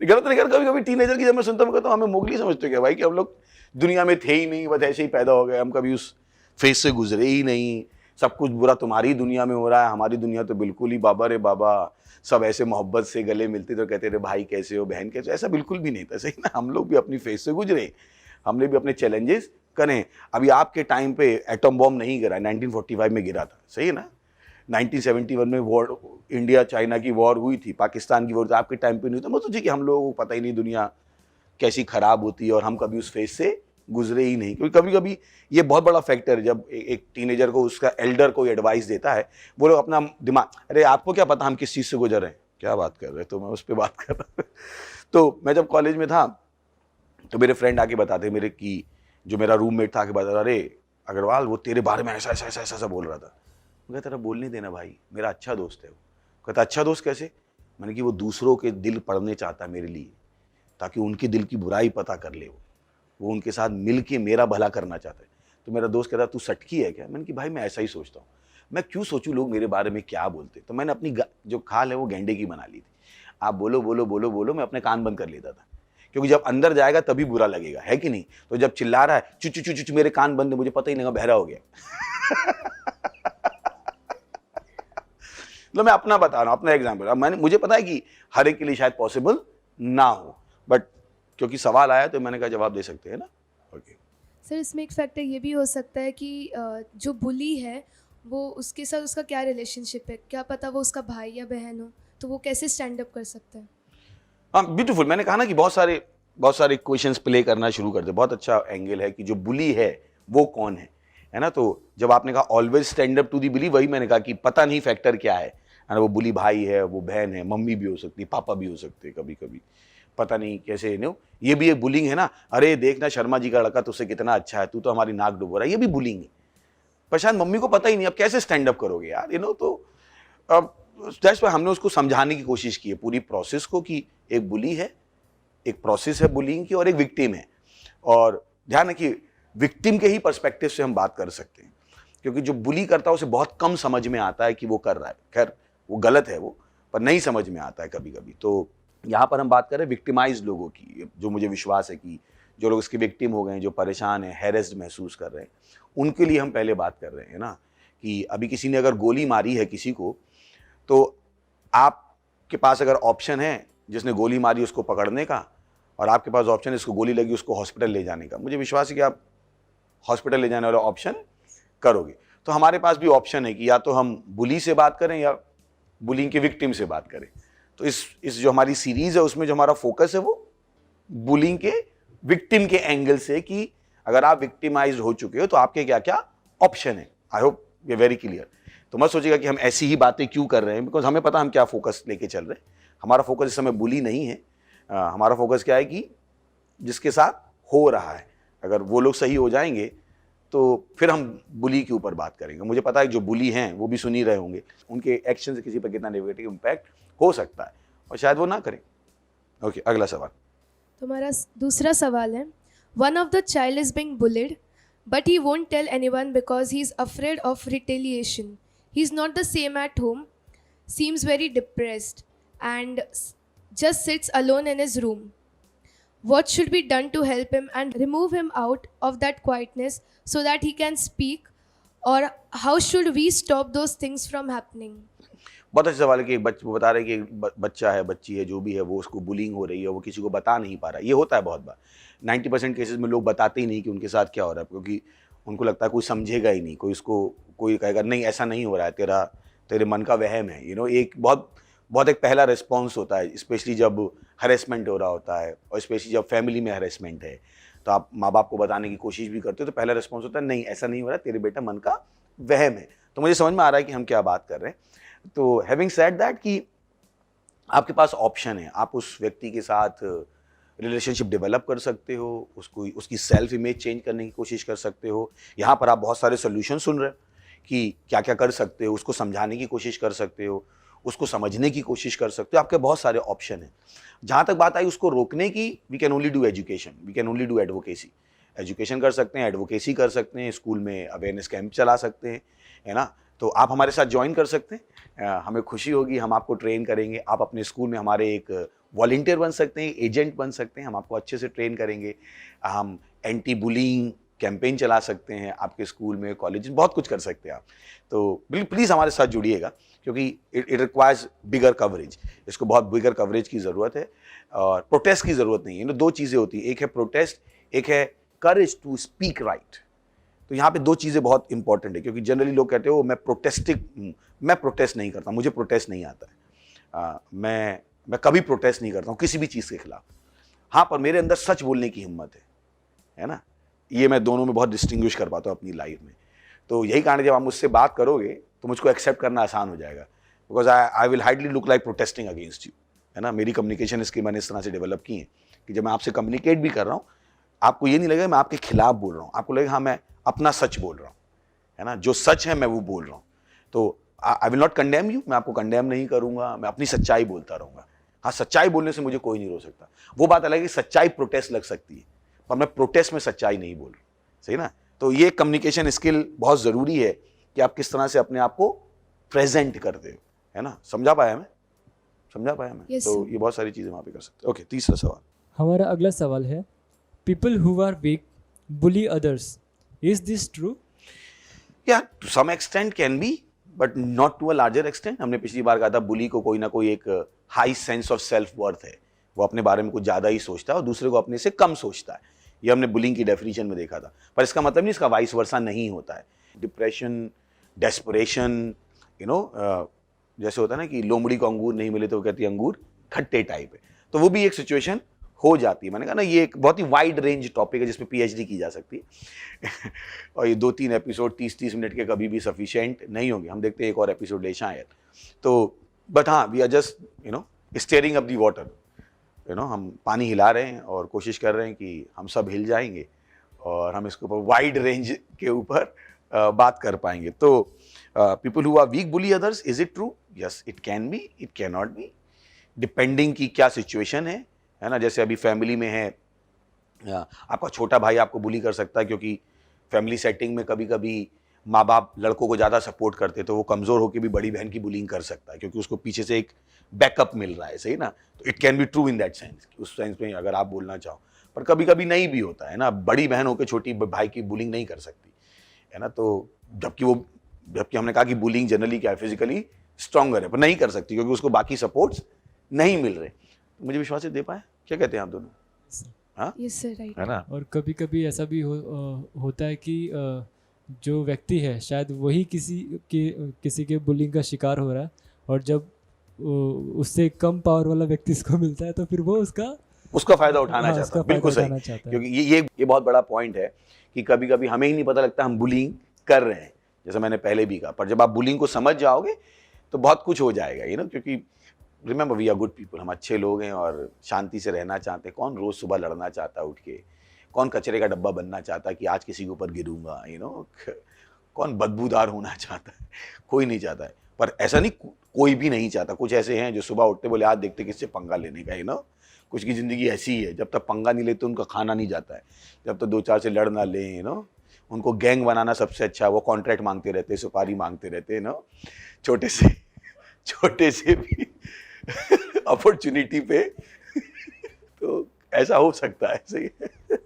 गलत नहीं कर, कभी कभी टीनेजर की जब मैं सुनता हूँ कहता हूँ हमें मोगली समझते हो क्या भाई, कि हम लोग दुनिया में थे ही नहीं, बस ऐसे ही पैदा हो गए, हम कभी उस फेज से गुजरे ही नहीं, सब कुछ बुरा तुम्हारी दुनिया में हो रहा है, हमारी दुनिया तो बिल्कुल ही बाबा रे बाबा, सब ऐसे मोहब्बत से गले मिलते तो कहते थे भाई कैसे हो, बहन कैसे हो। ऐसा बिल्कुल भी नहीं था, सही ना। हम लोग भी अपनी फेज से गुजरे, हमने भी अपने चैलेंजेस करें। अभी आपके टाइम पे एटम बॉम्ब नहीं गिरा, 1945 में गिरा था, सही है ना। 1971 में वॉर, इंडिया चाइना की वॉर हुई थी, पाकिस्तान की वॉर, आपके टाइम पे नहीं था। मैं सोचिए कि हम लोगों को पता ही नहीं दुनिया कैसी खराब होती है और हम कभी उस फेज से गुजरे ही नहीं। क्योंकि कभी कभी ये बहुत बड़ा फैक्टर है, जब एक टीनेजर को उसका एल्डर कोई एडवाइस देता है, वो लोग अपना दिमाग, अरे आपको क्या पता हम किस चीज़ से गुजर रहे हैं, क्या बात कर रहे हैं, तो मैं उस पर बात कर रहा तो मैं जब कॉलेज में था तो मेरे फ्रेंड आके बताते, मेरे की जो मेरा रूममेट था आके बता, अरे अग्रवाल वो तेरे बारे में ऐसा ऐसा ऐसा ऐसा बोल रहा था। मैं कहता, तेरा बोलने देना भाई, मेरा अच्छा दोस्त है वो। कहता, अच्छा दोस्त कैसे? मैंने कि वो दूसरों के दिल पढ़ने चाहता है मेरे लिए, ताकि उनके दिल की बुराई पता कर ले, वो उनके साथ मिल के मेरा भला करना चाहता है। तो मेरा दोस्त कहता, तू सटकी है क्या? मैंने कि भाई मैं ऐसा ही सोचता हूँ, मैं क्यों सोचूं लोग मेरे बारे में क्या बोलते। तो मैंने अपनी जो खाल है वो गेंडे की बना ली थी, आप बोलो बोलो बोलो बोलो, मैं अपने कान बंद कर लेता था, क्योंकि जब अंदर जाएगा तभी बुरा लगेगा, है कि नहीं। तो जब चिल्ला रहा है चुचु चुचु चु, मेरे कान बंद है, मुझे पता ही नहीं लगा, बहरा हो गया तो मैं अपना बता रहा हूँ, अपना एग्जाम्पल। अब मुझे पता है कि हर एक के लिए शायद पॉसिबल ना हो, बट क्योंकि सवाल आया तो मैंने कहा जवाब दे सकते हैं ना। ओके सर, इसमें एक फैक्टर ये भी हो सकता है कि जो बुली है वो उसके साथ उसका क्या रिलेशनशिप है, क्या पता वो उसका भाई या बहन हो, तो वो कैसे स्टैंड अप कर सकता है। हाँ ब्यूटीफुल, मैंने कहा ना कि बहुत सारे क्वेश्चंस प्ले करना शुरू कर दे। बहुत अच्छा एंगल है कि जो बुली है वो कौन है ना। तो जब आपने कहा always stand up to the bully, वही मैंने कहा कि पता नहीं फैक्टर क्या है ना। वो बुली भाई है, वो बहन है, मम्मी भी हो सकती है, पापा भी हो सकते हैं, कभी कभी पता नहीं कैसे नो। ये भी एक बुलिंग है ना, अरे देखना शर्मा जी का लड़का तुझसे कितना अच्छा है, तू तो हमारी नाक डुबो रहा है, ये भी बुलिंग है। पर शायद मम्मी को पता ही नहीं, अब कैसे स्टैंड अप करोगे यार, तो अब दैट्स व्हाई हमने उसको समझाने की कोशिश की है पूरी प्रोसेस को, कि एक बुली है, एक प्रोसेस है बुलिंग की, और एक विक्टिम है। और ध्यान रखिए, विक्टिम के ही पर्सपेक्टिव से हम बात कर सकते हैं, क्योंकि जो बुली करता है उसे बहुत कम समझ में आता है कि वो कर रहा है। खैर वो गलत है वो, पर नहीं समझ में आता है कभी कभी। तो यहाँ पर हम बात करें विक्टिमाइज लोगों की, जो मुझे विश्वास है कि जो लोग इसके विक्टिम हो गए हैं, जो परेशान हैं, हैरेस्ड महसूस कर रहे हैं, उनके लिए हम पहले बात कर रहे हैं ना। कि अभी किसी ने अगर गोली मारी है किसी को, तो आपके पास अगर ऑप्शन है जिसने गोली मारी उसको पकड़ने का, और आपके पास ऑप्शन है इसको गोली लगी उसको हॉस्पिटल ले जाने का, मुझे विश्वास है कि आप हॉस्पिटल ले जाने वाला ऑप्शन करोगे। तो हमारे पास भी ऑप्शन है कि या तो हम बुली से बात करें या बुलिंग के विक्टिम से बात करें। तो इस जो हमारी सीरीज है उसमें जो हमारा फोकस है वो बुलिंग के विक्टिम के एंगल से, कि अगर आप विक्टिमाइज्ड हो चुके हो तो आपके क्या क्या ऑप्शन है। I hope we very clear. तो मत सोचिएगा कि हम ऐसी ही बातें क्यों कर रहे हैं, बिकॉज हमें पता हम क्या फोकस लेके चल रहे हैं। हमारा फोकस इस समय बुली नहीं है, हमारा फोकस क्या है कि जिसके साथ हो रहा है, अगर वो लोग सही हो जाएंगे तो फिर हम बुली के ऊपर बात करेंगे। मुझे पता है जो बुली हैं वो भी सुन ही रहे होंगे, उनके एक्शन से किसी पर कितना नेगेटिव इम्पैक्ट हो सकता है, और शायद वो ना करें। ओके, अगला सवाल। तो हमारा दूसरा सवाल है, one of the child is being bullied but he won't tell anyone because he is afraid of retaliation. He is not the same at home, seems very depressed and just sits alone in his room. What should be done to help him and remove him out of that quietness so that he can speak, or how should we stop those things from happening? बहुत अच्छा सवाल है कि वो बता रहे हैं कि एक बच्चा है, बच्ची है, जो भी है, वो उसको बुलिंग हो रही है, वो किसी को बता नहीं पा रहा है। ये होता है बहुत बार, 90% केसेस में लोग बताते ही नहीं कि उनके साथ क्या हो रहा है, क्योंकि उनको लगता है कोई समझेगा ही नहीं, कोई कहेगा नहीं ऐसा नहीं हो रहा है, तेरे मन का वहम है। एक बहुत एक पहला रिस्पॉन्स होता है, स्पेशली जब हरेसमेंट हो रहा होता है, और स्पेशली जब फैमिली में हरेसमेंट है, तो आप माँ बाप को बताने की कोशिश भी करते हो, तो पहला रिस्पॉन्स होता है नहीं ऐसा नहीं हो रहा, तेरे बेटा मन का वहम है। तो मुझे समझ में आ रहा है कि हम क्या बात कर रहे हैं। तो हैविंग सेड दैट, कि आपके पास ऑप्शन है, आप उस व्यक्ति के साथ रिलेशनशिप डेवलप कर सकते हो, उसकी सेल्फ इमेज चेंज करने की कोशिश कर सकते हो। यहाँ पर आप बहुत सारे सोल्यूशन सुन रहे हो कि क्या क्या कर सकते हो, उसको समझाने की कोशिश कर सकते हो, उसको समझने की कोशिश कर सकते हो, आपके बहुत सारे ऑप्शन हैं। जहाँ तक बात आई उसको रोकने की, we can only do education, we can only do advocacy. Education कर सकते हैं, एडवोकेसी कर सकते हैं, स्कूल में अवेयरनेस कैंप चला सकते हैं, है ना। तो आप हमारे साथ ज्वाइन कर सकते हैं, हमें खुशी होगी, हम आपको ट्रेन करेंगे। आप अपने स्कूल में हमारे एक वॉलंटियर बन सकते हैं, एजेंट बन सकते हैं, हम आपको अच्छे से ट्रेन करेंगे। हम एंटी बुलिंग कैंपेन चला सकते हैं आपके स्कूल में, कॉलेज में, बहुत कुछ कर सकते हैं आप। तो प्लीज़ हमारे साथ जुड़िएगा, क्योंकि इट रिक्वायर्स बिगर कवरेज, इसको बहुत बिगर कवरेज की ज़रूरत है, और प्रोटेस्ट की ज़रूरत नहीं है। दो चीज़ें होती हैं, एक है प्रोटेस्ट, एक है करेज टू स्पीक राइट। तो यहाँ पे दो चीज़ें बहुत इंपॉर्टेंट है, क्योंकि जनरली लोग कहते हो मैं प्रोटेस्ट नहीं करता, मुझे प्रोटेस्ट नहीं आता है, मैं कभी प्रोटेस्ट नहीं करता हूँ किसी भी चीज़ के खिलाफ। हाँ, पर मेरे अंदर सच बोलने की हिम्मत है ना। ये मैं दोनों में बहुत डिस्टिंग्विश कर पाता हूँ अपनी लाइफ में। तो यही कारण है, जब आप मुझसे बात करोगे तो मुझको एक्सेप्ट करना आसान हो जाएगा, because I will hardly look like protesting against you, है ना। मेरी कम्युनिकेशन स्किल मैंने इस तरह से डेवलप की है कि जब मैं आपसे कम्युनिकेट भी कर रहा हूँ, आपको ये नहीं लगेगा मैं आपके खिलाफ बोल रहा हूँ, आपको लगेगा हाँ मैं अपना सच बोल रहा हूँ, है ना। जो सच है मैं वो बोल रहा हूँ। तो I will not condemn you, मैं आपको कंडेम नहीं करूंगा, मैं अपनी सच्चाई बोलता रहूंगा। हाँ, सच्चाई बोलने से मुझे कोई नहीं रोक सकता। वो बात अलग है कि सच्चाई प्रोटेस्ट लग सकती है, पर मैं प्रोटेस्ट में सच्चाई नहीं बोल रहा, सही ना। तो ये कम्युनिकेशन स्किल बहुत ज़रूरी है कि आप किस तरह से अपने आप को प्रेजेंट करते हो, है ना। समझा पाया मैं? Yes, तो sir. ये बहुत सारी चीज़ें वहाँ पे कर सकते। ओके, तीसरा सवाल। हमारा अगला सवाल है, people who are weak bully others, is this true? या to some extent can be, but not to a larger extent. हमने पिछली बार कहा था बुली को कोई ना कोई एक high sense of self worth है, वो अपने बारे में कुछ ज़्यादा ही सोचता है और दूसरे को अपने से कम सोचता है। ये हमने बुलिंग की डेफिनेशन में देखा था, पर इसका मतलब नहीं इसका वाइस वर्सा नहीं होता है। डिप्रेशन, डेस्परेशन, जैसे होता है ना कि लोमड़ी को अंगूर नहीं मिले तो वो कहती है अंगूर खट्टे टाइप है, तो वो भी एक सिचुएशन हो जाती है। मैंने कहा ना ये एक बहुत ही वाइड रेंज टॉपिक है जिसमें पीएचडी की जा सकती है और ये 2-3 एपिसोड 30-30 मिनट के कभी भी सफिशिएंट नहीं होंगे। हम देखते हैं एक और एपिसोड ले शायद। तो बट हाँ, we are just stirring up the water, हम पानी हिला रहे हैं और कोशिश कर रहे हैं कि हम सब हिल जाएंगे और हम इसके ऊपर वाइड रेंज के ऊपर बात कर पाएंगे। तो people who are weak bully others, is it true? Yes, it can be, it can not be, depending की क्या सिचुएशन है ना। जैसे अभी फैमिली में है, आपका छोटा भाई आपको बुली कर सकता है क्योंकि फैमिली सेटिंग में कभी कभी माँ बाप लड़कों को ज़्यादा सपोर्ट करते, तो वो कमज़ोर होकर भी बड़ी बहन की बुलिंग कर सकता है क्योंकि उसको पीछे से एक बैकअप मिल रहा है, सही ना। तो it can be true in that sense, उस सेंस में अगर आप बोलना चाहो, पर कभी कभी नहीं भी होता है ना। बड़ी बहन होकर छोटी भाई की बुलिंग नहीं कर सकती, है ना। तो जबकि हमने कहा कि बुलिंग जनरली क्या है, फिजिकली स्ट्रॉन्गर है, पर नहीं कर सकती क्योंकि उसको बाकी सपोर्ट्स नहीं मिल रहे। तो मुझे विश्वास है दे पाए। क्या कहते हैं आप दोनों? हाँ, Yes, sir, right. है ना। और कभी कभी ऐसा भी होता है कि जो व्यक्ति है शायद वही किसी के बुलिंग का शिकार हो रहा है, और जब उससे कम पावर वाला व्यक्ति इसको मिलता है तो फिर वो उसका फायदा उठाना हाँ, चाहता उसका है। बिल्कुल फायदा सही, उठाना चाहता है। क्योंकि ये बहुत बड़ा पॉइंट है कि कभी कभी हमें ही नहीं पता लगता हम बुलिंग कर रहे हैं, जैसे मैंने पहले भी कहा। पर जब आप बुलिंग को समझ जाओगे तो बहुत कुछ हो जाएगा, क्योंकि remember we are good people, हम अच्छे लोग हैं और शांति से रहना चाहते हैं। कौन रोज सुबह लड़ना चाहता है उठ के? कौन कचरे का डब्बा बनना चाहता है कि आज किसी के ऊपर गिरूंगा? कौन बदबूदार होना चाहता है? कोई नहीं चाहता है। पर ऐसा नहीं, कोई भी नहीं चाहता। कुछ ऐसे हैं जो सुबह उठते बोले आज देखते किससे पंगा लेने का, कुछ की ज़िंदगी ऐसी है, जब तक पंगा नहीं लेते उनका खाना नहीं जाता है, जब तक 2-4 से लड़ ना लें, उनको गैंग बनाना सबसे अच्छा है। वो कॉन्ट्रैक्ट मांगते रहते, सुपारी मांगते रहते, छोटे से भी अपॉर्चुनिटी पे तो ऐसा हो सकता है, सही है।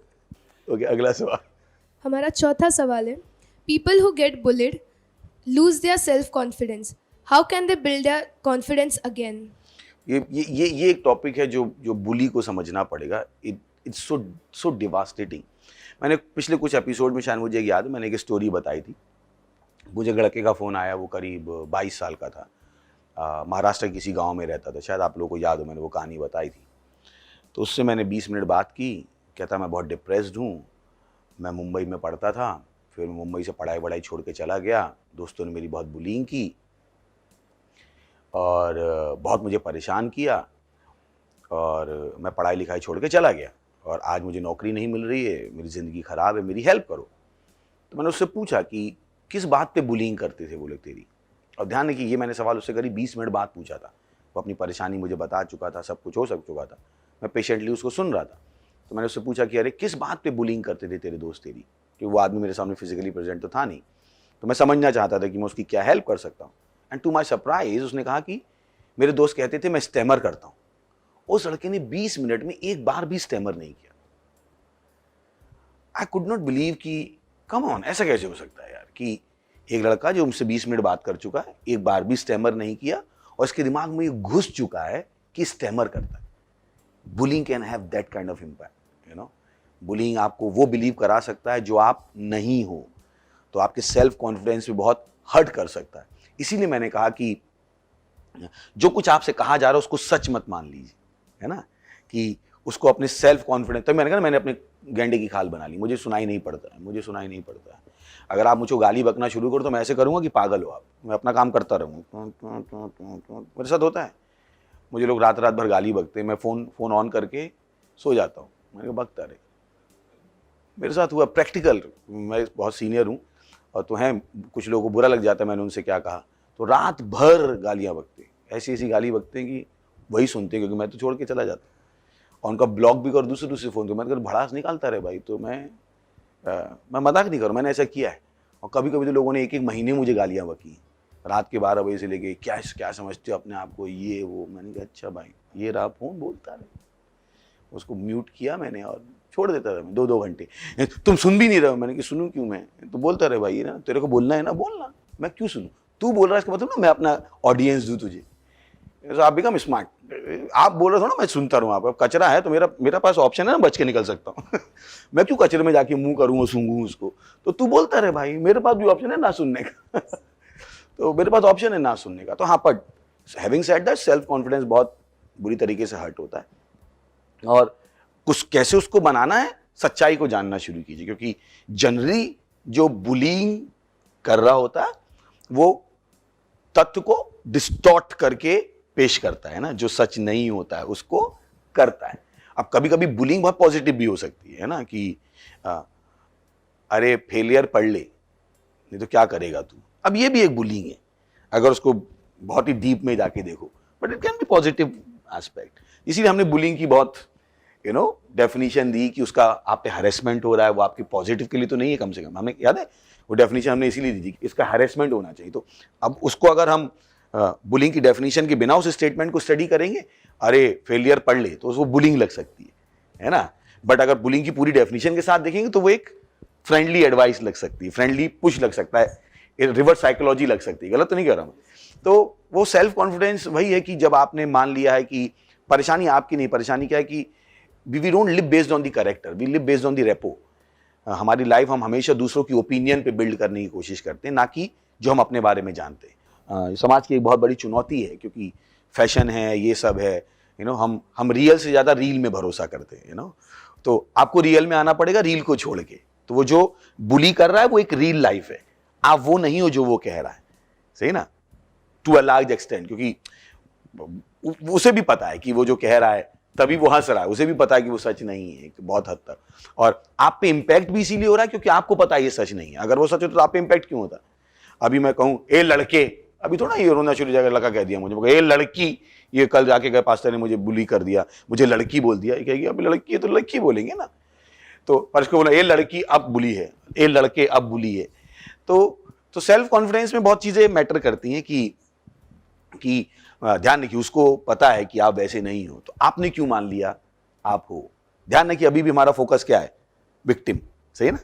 ओके, अगला सवाल। हमारा चौथा सवाल है, people who get bullied lose their self confidence, how can they build their confidence again? ये एक टॉपिक है जो बुली को समझना पड़ेगा। It's so devastating. मैंने पिछले कुछ एपिसोड में, शायद मुझे याद है, मैंने एक स्टोरी बताई थी। मुझे लड़के का फ़ोन आया, वो करीब 22 साल का था, महाराष्ट्र के किसी गांव में रहता था। शायद आप लोगों को याद हो, मैंने वो कहानी बताई थी। तो उससे मैंने 20 मिनट बात की। कहता मैं बहुत डिप्रेस्ड हूँ, मैं मुंबई में पढ़ता था, फिर मुंबई से पढ़ाई वढ़ाई छोड़ के चला गया, दोस्तों ने मेरी बहुत बुलिंग की और बहुत मुझे परेशान किया और मैं पढ़ाई लिखाई छोड़ के चला गया और आज मुझे नौकरी नहीं मिल रही है, मेरी ज़िंदगी ख़राब है, मेरी हेल्प करो। तो मैंने उससे पूछा कि किस बात पे बुलिंग करते थे? बोले तेरी। और ध्यान रखिए, ये मैंने सवाल उससे करीब 20 मिनट बाद पूछा था। वो अपनी परेशानी मुझे बता चुका था, सब कुछ हो चुका था, मैं पेशेंटली उसको सुन रहा था। तो मैंने उससे पूछा कि अरे किस बात पे बुलिंग करते थे तेरे दोस्त तेरी? कि वो आदमी मेरे सामने फिजिकली प्रेजेंट तो था नहीं, तो मैं समझना चाहता था कि मैं उसकी क्या हेल्प कर सकता हूँ। एंड टू माई सरप्राइज उसने कहा कि मेरे दोस्त कहते थे मैं स्टेमर करता हूँ। उस लड़के ने 20 मिनट में एक बार भी स्टेमर नहीं किया। आई कुड नॉट बिलीव कि कम ऑन, ऐसा कैसे हो सकता है यार कि एक लड़का जो मुझसे 20 मिनट बात कर चुका है, एक बार भी स्टेमर नहीं किया और इसके दिमाग में ये घुस चुका है कि स्टेमर करता है। Bullying can have that kind of impact, bullying आपको वो बिलीव करा सकता है जो आप नहीं हो, तो आपके सेल्फ कॉन्फिडेंस पे बहुत हर्ट कर सकता है। इसीलिए मैंने कहा कि जो कुछ आपसे कहा जा रहा है उसको सच मत मान लीजिए, है ना, कि उसको अपने सेल्फ कॉन्फिडेंस, तब मैंने कहा मैंने अपने गेंडे की खाल बना ली, मुझे सुनाई नहीं पड़ता है, मुझे सुनाई नहीं पड़ता है। अगर आप मुझको गाली बकना शुरू करो तो मैं ऐसे करूँगा कि पागल हो आप, मैं अपना काम करता रहूँगा। मेरे साथ होता है, मुझे लोग रात रात भर गाली बकते हैं, मैं फ़ोन ऑन करके सो जाता हूँ, मैंने कहा बकता रहे। मेरे साथ हुआ प्रैक्टिकल, मैं बहुत सीनियर हूँ और तो हैं, कुछ लोगों को बुरा लग जाता है मैंने उनसे क्या कहा, तो रात भर गालियाँ बकते, ऐसी ऐसी गाली बकते हैं कि वही सुनते हैं, क्योंकि मैं तो छोड़ के चला जाता और उनका ब्लॉक भी कर दूसरे फ़ोन, तो मैंने कहा भड़ास निकालता रहे भाई, तो मैं मजाक नहीं करूँ, मैंने ऐसा किया है। और कभी कभी तो लोगों ने 1-1 महीने मुझे गालियाँ बकी, रात के 12 बजे से लेके, क्या समझते हो अपने आप को, ये वो। मैंने कहा अच्छा भाई, ये रहा फ़ोन, बोलता रहे। उसको म्यूट किया मैंने और छोड़ देता था मैं 2-2 घंटे। तुम सुन भी नहीं रहे हो, मैंने कि सुनूं क्यों मैं, तो बोलता रहे भाई ना, तेरे को बोलना है ना बोलना, मैं क्यों सुनूं, तू बोल रहा है इसका मतलब ना मैं अपना ऑडियंस दूं तुझे। तो आप बिकम स्मार्ट, आप बोल रहे हो ना मैं सुनता रहूँ, आप कचरा है तो मेरा पास ऑप्शन है ना, बच के निकल सकता हूँ। मैं क्यों कचरे में जाके मुंह करूँ और सूंघूं उसको, तो तू बोलता रहे भाई, मेरे पास भी ऑप्शन है ना सुनने का। तो मेरे पास ऑप्शन है ना सुनने का। तो हाँ, पर having said that, self confidence बहुत बुरी तरीके से हर्ट होता है, और कुछ कैसे उसको बनाना है, सच्चाई को जानना शुरू कीजिए, क्योंकि जनरली जो बुलिंग कर रहा होता है वो तथ्य को डिस्टॉर्ट करके पेश करता है ना, जो सच नहीं होता है उसको करता है। अब कभी कभी बुलिंग बहुत पॉजिटिव भी हो सकती है ना, कि अरे फेलियर पढ़ ले नहीं तो क्या करेगा तू, अब ये भी एक बुलिंग है अगर उसको बहुत ही डीप में जाके देखो, but it can B positive aspect. इसीलिए हमने बुलिंग की बहुत डेफिनेशन दी कि उसका आप पे हरेसमेंट हो रहा है, वो आपके पॉजिटिव के लिए तो नहीं है, कम से कम हमें याद है वो डेफिनेशन हमने इसीलिए दी कि इसका हरेसमेंट होना चाहिए। तो अब उसको अगर हम बुलिंग की डेफिनेशन के बिना उस स्टेटमेंट को स्टडी करेंगे, अरे फेलियर पढ़ ले, तो उसको बुलिंग लग सकती है ना। बट अगर बुलिंग की पूरी डेफिनेशन के साथ देखेंगे तो वो एक फ्रेंडली एडवाइस लग सकती है, फ्रेंडली पुश लग सकता है, रिवर्स साइकोलॉजी लग सकती है। गलत तो नहीं कह रहा मैं। तो वो सेल्फ कॉन्फिडेंस वही है कि जब आपने मान लिया है कि परेशानी आपकी नहीं, परेशानी क्या है कि we don't live based on the character, we live based on the repo. हमारी लाइफ हम हमेशा दूसरों की ओपिनियन पे बिल्ड करने की कोशिश करते हैं, ना कि जो हम अपने बारे में जानते हैं। समाज की एक बहुत बड़ी चुनौती है, क्योंकि फैशन है, ये सब है, हम रियल से ज़्यादा रील में भरोसा करते हैं। तो आपको रियल में आना पड़ेगा, रील को छोड़ के। तो वो जो बुली कर रहा है वो एक रियल लाइफ है, आप वो नहीं हो जो वो कह रहा है, सही ना, टू अ लार्ज एक्सटेंट। क्योंकि उसे भी पता है कि वो जो कह रहा है तभी वो हंस रहा है, उसे भी पता है कि वो सच नहीं है बहुत हद तक, और आप पे इंपैक्ट भी इसीलिए हो रहा है क्योंकि आपको पता है ये सच नहीं है। अगर वो सच हो तो आप पे इंपैक्ट क्यों होता? अभी मैं कहूं ए लड़के, अभी थोड़ा ये रोना शुरू जाकर लड़का कह दिया मुझे, ए लड़की, ये कल जाके गए पास्टर ने मुझे बुली कर दिया, मुझे लड़की बोल दिया, कहेगी अभी लड़की है तो लड़की बोलेंगे ना। तो पर इसको बोला ए लड़की अब बुली है, ए लड़के अब बुली है। तो सेल्फ कॉन्फिडेंस में बहुत चीजें मैटर करती हैं कि ध्यान रखिए, उसको पता है कि आप वैसे नहीं हो, तो आपने क्यों मान लिया आप हो। ध्यान रखिए, अभी भी हमारा फोकस क्या है, विक्टिम, सही ना।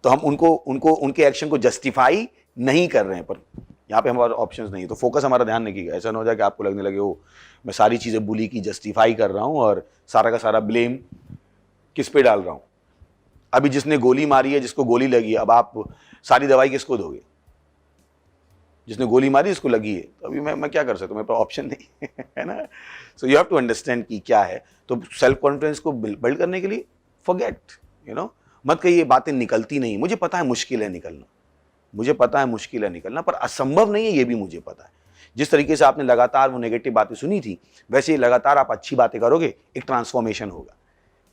तो हम उनको उनके एक्शन को जस्टिफाई नहीं कर रहे हैं, पर यहाँ पे हमारे ऑप्शंस नहीं है, तो फोकस हमारा ध्यान रखिएगा। ऐसा ना हो जाए कि आपको लगने लगे ओ मैं सारी चीजें बुली की जस्टिफाई कर रहा हूं और सारा का सारा ब्लेम किस पे डाल रहा हूं। अभी जिसने गोली मारी है, जिसको गोली लगी है, अब आप सारी दवाई किसको दोगे? जिसने गोली मारी इसको लगी है, तो अभी मैं क्या कर सकता हूँ, मेरे पास ऑप्शन नहीं है ना। So you have to understand कि क्या है। तो सेल्फ कॉन्फिडेंस को बिल्ड करने के लिए फॉरगेट, मत कहिए ये बातें निकलती नहीं, मुझे पता है मुश्किल है निकलना, मुझे पता है मुश्किल है निकलना, पर असंभव नहीं है ये भी मुझे पता है। जिस तरीके से आपने लगातार वो नेगेटिव बातें सुनी थी, वैसे ही लगातार आप अच्छी बातें करोगे, एक ट्रांसफॉर्मेशन होगा,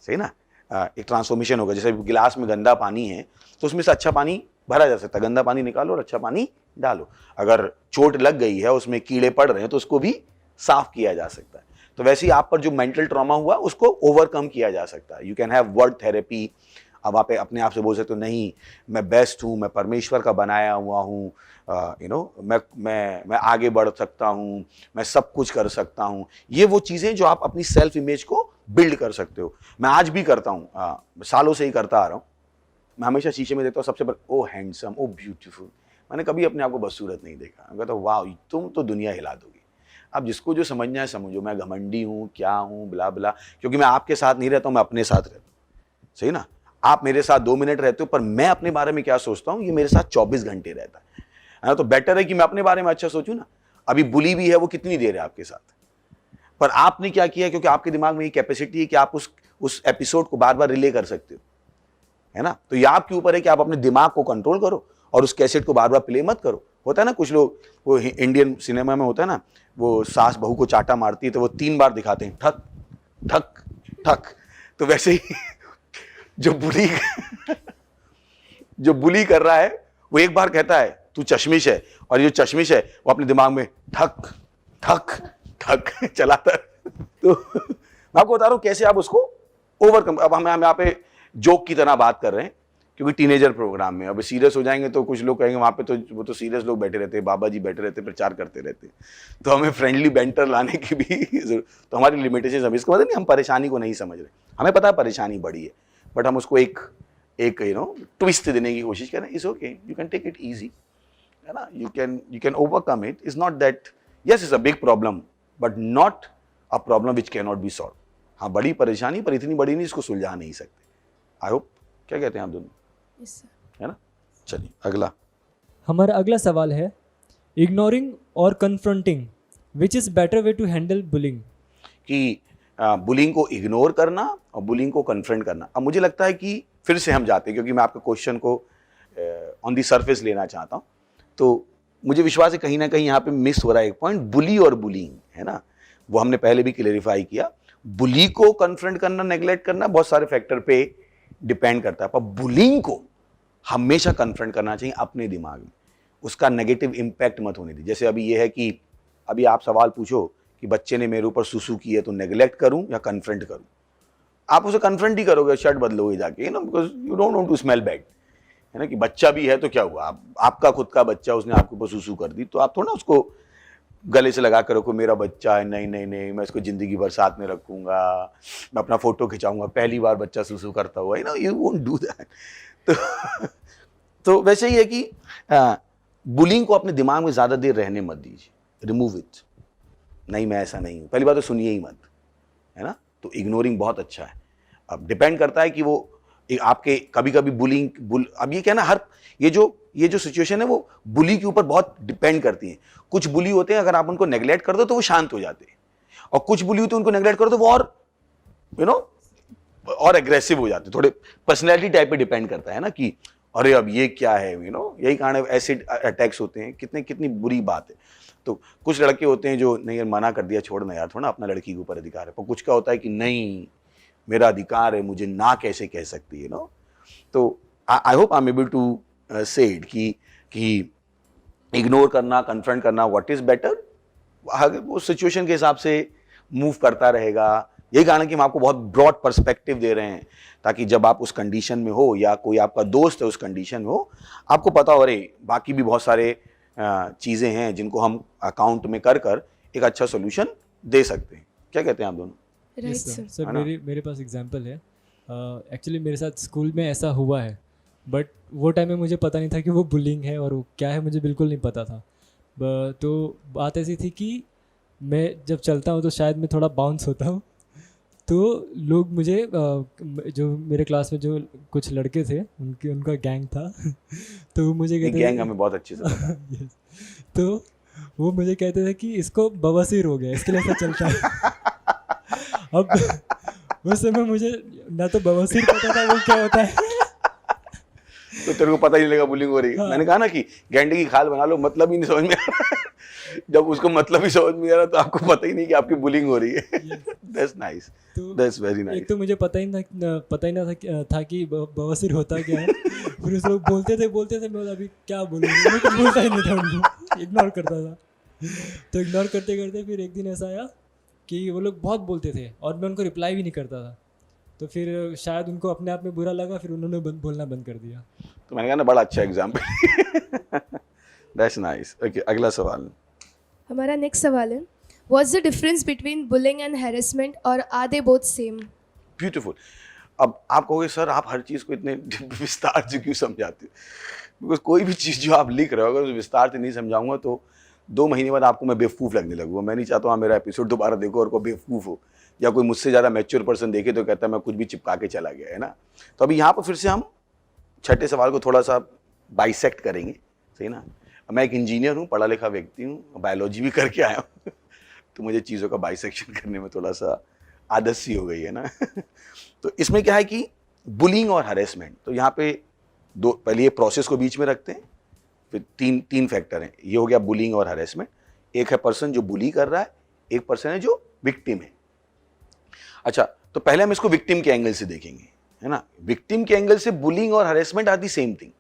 सही ना। एक ट्रांसफॉर्मेशन होगा। जैसे गिलास में गंदा पानी है तो उसमें से अच्छा पानी भरा जा सकता है, गंदा पानी निकालो और अच्छा पानी डालो। अगर चोट लग गई है, उसमें कीड़े पड़ रहे हैं, तो उसको भी साफ किया जा सकता है। तो वैसे ही आप पर जो मेंटल ट्रॉमा हुआ उसको ओवरकम किया जा सकता है। You can have word therapy. अब आप अपने आप से बोल सकते हो नहीं मैं बेस्ट हूँ, मैं परमेश्वर का बनाया हुआ हूँ, मैं आगे बढ़ सकता हूँ, मैं सब कुछ कर सकता हूँ। ये वो चीज़ें जो आप अपनी सेल्फ इमेज को बिल्ड कर सकते हो। मैं आज भी करता हूँ, सालों से ही करता आ रहा हूँ। मैं हमेशा शीशे में देखता हूँ, सबसे पहले ओ हैंडसम, ओ ब्यूटीफुल। मैंने कभी अपने आप को बदसूरत नहीं देखा। मैं कहता हूँ वाह तुम तो दुनिया हिला दोगी। अब जिसको जो समझना है समझो, मैं घमंडी हूँ क्या हूँ ब्ला ब्ला, क्योंकि मैं आपके साथ नहीं रहता हूँ, मैं अपने साथ रहता हूँ, सही ना। आप मेरे साथ 2 मिनट रहते हो, पर मैं अपने बारे में क्या सोचता हूँ ये मेरे साथ 24 घंटे रहता है। तो बेटर है कि मैं अपने बारे में अच्छा सोचूं ना। अभी बुली भी है, वो कितनी देर है आपके साथ, पर आपने क्या किया, क्योंकि आपके दिमाग में ये कैपेसिटी है कि आप उस एपिसोड को बार बार रिले कर सकते हो, है ना। तो ये आपके ऊपर है कि आप अपने दिमाग को कंट्रोल करो और उस कैसेट को बार बार प्ले मत करो। होता है ना कुछ लोग, वो इंडियन सिनेमा में होता है ना, वो सास बहू को चाटा मारती है तो वो 3 बार दिखाते हैं, ठक ठक ठक। तो वैसे ही जो बुली कर रहा है वो एक बार कहता है तू चश्मिश है, और ये जो चश्मिश है वो अपने दिमाग में ठक ठक ठक चलाता है। तो मैं आपको बता रहा हूं कैसे आप उसको ओवरकम। अब हम यहाँ पे जोक की तरह बात कर रहे हैं क्योंकि टीनेजर प्रोग्राम में, अब सीरियस हो जाएंगे तो कुछ लोग कहेंगे वहां पे तो वो तो सीरियस लोग बैठे रहते हैं, बाबा जी बैठे रहते, प्रचार करते रहते हैं। तो हमें फ्रेंडली बेंटर लाने की भी तो हमारी लिमिटेशन है। इसका मतलब नहीं हम परेशानी को नहीं समझ रहे, हमें पता है परेशानी बड़ी है, बट हम उसको एक ट्विस्ट देने की कोशिश करें। It's okay, you can take it easy, है ना। You can overcome it. Is not that, yes it's a big problem but not a problem which can not be solve. हाँ, बड़ी परेशानी पर इतनी बड़ी नहीं, इसको सुलझा नहीं सकते। आई होप, क्या कहते हैं आप दोनों, है ना। चलिए अगला। हमारा अगला सवाल है, इग्नोरिंग और confronting, which is better way to handle bullying. कि बुलिंग को इग्नोर करना और बुलिंग को कन्फ्रंट करना। अब मुझे लगता है कि फिर से हम जाते हैं, क्योंकि मैं आपके क्वेश्चन को ऑन दी सरफेस लेना चाहता हूँ, तो मुझे विश्वास है कहीं ना कहीं यहाँ पे मिस हो रहा है एक पॉइंट, बुली और बुलिंग, है ना। वो हमने पहले भी क्लेरिफाई किया। बुली को कन्फ्रंट करना, नेग्लेक्ट करना बहुत सारे फैक्टर पे डिपेंड करता है, पर बुलिंग को हमेशा कन्फ्रंट करना चाहिए अपने दिमाग में, उसका नेगेटिव इम्पैक्ट मत होने दी। जैसे अभी ये है कि अभी आप सवाल पूछो कि बच्चे ने मेरे ऊपर सुसु की है तो नेग्लेक्ट करूं या कन्फ्रंट करूं, आप उसे कन्फ्रंट ही करोगे, शर्ट बदलोगे जाके, you know, because you don't want to smell bad, है ना। कि बच्चा भी है तो क्या हुआ, आपका खुद का बच्चा, उसने आपके ऊपर सुसु कर दी तो आप थोड़ा उसको गले से लगा कर रखो, मेरा बच्चा है, नहीं नहीं नहीं, मैं इसको जिंदगी भर साथ में रखूंगा, मैं अपना फोटो खिंचाऊंगा, पहली बार बच्चा सुसु करता हुआ, यू वोंट डू दैट। तो वैसे ही है कि बुलिंग को अपने दिमाग में ज्यादा देर रहने मत दीजिए, रिमूव इट। नहीं, मैं ऐसा नहीं हूं, पहली बात तो सुनिए ही मत, है ना। तो इग्नोरिंग बहुत अच्छा है। अब डिपेंड करता है कि वो आपके कभी कभी अब ये क्या ना, हर ये जो सिचुएशन है वो बुली के ऊपर बहुत डिपेंड करती है। कुछ बुली होते हैं अगर आप उनको नेग्लेक्ट कर दो तो वो शांत हो जाते हैं, और कुछ बुली होते हैं उनको नेग्लेक्ट कर दो वो और और एग्रेसिव हो जाते हैं। थोड़े पर्सनैलिटी टाइप पे डिपेंड करता है ना, कि अरे अब ये क्या है, यही कारण है एसिड अटैक्स होते हैं, कितनी बुरी बात है। तो कुछ लड़के होते हैं जो नहीं यार मना कर दिया, छोड़ना यार, थोड़ा अपना लड़की के ऊपर अधिकार है, पर कुछ का होता है कि नहीं मेरा अधिकार है, मुझे ना कैसे कह सकती है। तो I hope I am able to say it कि इग्नोर करना, कन्फ्रंट करना, व्हाट इज बेटर, वो सिचुएशन के हिसाब से मूव करता रहेगा। यही कारण है कि हम आपको बहुत ब्रॉड पर्सपेक्टिव दे रहे हैं, ताकि जब आप उस कंडीशन में हो या कोई आपका दोस्त है उस कंडीशन में हो, आपको पता हो अरे बाकी भी बहुत सारे चीज़ें हैं जिनको हम अकाउंट में कर एक अच्छा सोल्यूशन दे सकते हैं। क्या कहते हैं आप दोनों? Right sir sir. मेरे पास एग्जांपल है। एक्चुअली मेरे साथ स्कूल में ऐसा हुआ है, बट वो टाइम में मुझे पता नहीं था कि वो बुलिंग है और वो क्या है, मुझे बिल्कुल नहीं पता था। तो बात ऐसी थी कि मैं जब चलता हूँ तो शायद मैं थोड़ा बाउंस होता हूँ, तो लोग मुझे जो मेरे क्लास में जो कुछ लड़के थे उनका गैंग था तो वो मुझे कहते गैंग हमें बहुत अच्छे से पता है। Yes. तो वो मुझे कहते थे कि इसको बवासीर हो गया, इसके लिए ऐसा चलता है। अब उस समय मुझे ना तो बवासीर पता था वो क्या होता है तो तेरे को पता ही नहीं लगा बुलिंग हो रही है। हाँ। मैंने कहा ना कि गेंडे की खाल बना लो, मतलब ही नहीं समझ में आ रहा। जब उसको मतलब ही समझ में आ रहा तो आपको पता ही नहीं कि आपकी बुलिंग हो रही है। That's nice, that's very nice. एक तो मुझे पता ही ना था कि बवासीर होता क्या है। फिर उस लोग बोलते थे मैं अभी क्या बोलूँगा, मैं कुछ बोलता ही नहीं था उनको, इग्नोर करता था। तो इग्नोर करते करते फिर एक दिन ऐसा आया कि वो लोग बहुत बोलते थे और मैं उनको रिप्लाई भी नहीं करता था। तो फिर शायद उनको अपने आप में बुरा लगा, फिर उन्होंने बोलना बंद कर दिया। तो मैंने कहा ना बड़ा अच्छा एग्जाम्पल। That's nice. ओके, अगला सवाल। हमारा नेक्स्ट सवाल है, what's the difference between bullying and harassment, और are they both same? Beautiful. अब आप कहोगे सर आप हर चीज़ को इतने विस्तार से क्यों समझाते हो? बिकॉज कोई भी चीज़ जो आप लिख रहे हो अगर उस विस्तार से नहीं समझाऊंगा तो 2 महीने बाद आपको मैं बेवकूफ़ लगने लगूंगा। मैं नहीं चाहता हूँ मेरा एपिसोड दोबारा देखो और कोई बेवकूफ़ हो, या कोई मुझसे ज़्यादा मैच्योर पर्सन देखे तो कहता है मैं कुछ भी चिपका के चला गया, है ना। तो अभी यहाँ पर फिर से हम छठे सवाल को थोड़ा सा बाइसेक्ट करेंगे, सही ना। मैं एक इंजीनियर हूँ, पढ़ा लिखा व्यक्ति हूँ, बायोलॉजी भी करके आया हूँ तो मुझे चीज़ों का बाइसेक्शन करने में थोड़ा सा आदत सी हो गई है ना। तो इसमें क्या है कि बुलिंग और हरेसमेंट, तो यहाँ पे दो, पहले ये प्रोसेस को बीच में रखते हैं, फिर तीन फैक्टर हैं। ये हो गया बुलिंग और हरेसमेंट। एक है पर्सन जो बुली कर रहा है, एक पर्सन है जो विक्टिम है। अच्छा, तो पहले हम इसको विक्टिम के एंगल से देखेंगे, है ना। विक्टिम के एंगल से बुलिंग और harassment are the same thing,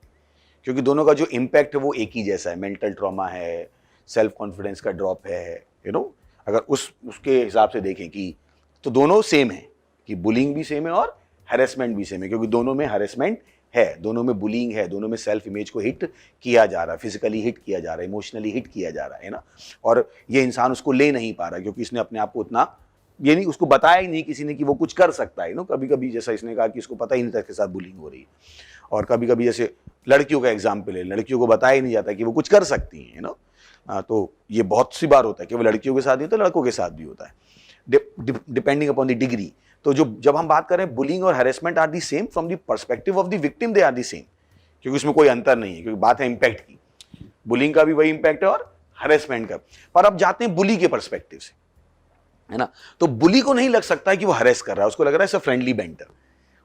क्योंकि दोनों का जो इम्पैक्ट है वो एक ही जैसा है। मेंटल ट्रॉमा है, सेल्फ कॉन्फिडेंस का ड्रॉप है, अगर उसके हिसाब से देखें कि तो दोनों सेम है, कि बुलिंग भी सेम है और हैरेसमेंट भी सेम है, क्योंकि दोनों में हैरेसमेंट है, दोनों में बुलिंग है, दोनों में सेल्फ इमेज को हिट किया जा रहा है, फिजिकली हिट किया जा रहा है, इमोशनली हिट किया जा रहा है ना। और ये इंसान उसको ले नहीं पा रहा, क्योंकि इसने अपने आप को उतना, ये नहीं, उसको बताया ही नहीं किसी ने कि वो कुछ कर सकता है। कभी कभी जैसा इसने कहा कि इसको पता ही नहीं था इसके साथ बुलिंग हो रही है। और कभी कभी जैसे लड़कियों का एग्जाम्पल है, लड़कियों को बताया ही नहीं जाता कि वो कुछ कर सकती हैं, तो ये बहुत सी बार होता है कि वो लड़कियों के साथ ही होता है, लड़कों के साथ भी होता है, डिपेंडिंग अपॉन द डिग्री। तो जब हम बात करें बुलिंग और harassment are the same from the perspective of the victim, they are the same, क्योंकि उसमें कोई अंतर नहीं है, क्योंकि बात है इंपैक्ट की। बुलिंग का भी वही इंपैक्ट है और हैरेसमेंट का। पर अब जाते हैं बुली के पर्सपेक्टिव से, है ना। तो बुली को नहीं लग सकता है कि वो हरेस कर रहा है, उसको लग रहा है सब फ्रेंडली बेंटर,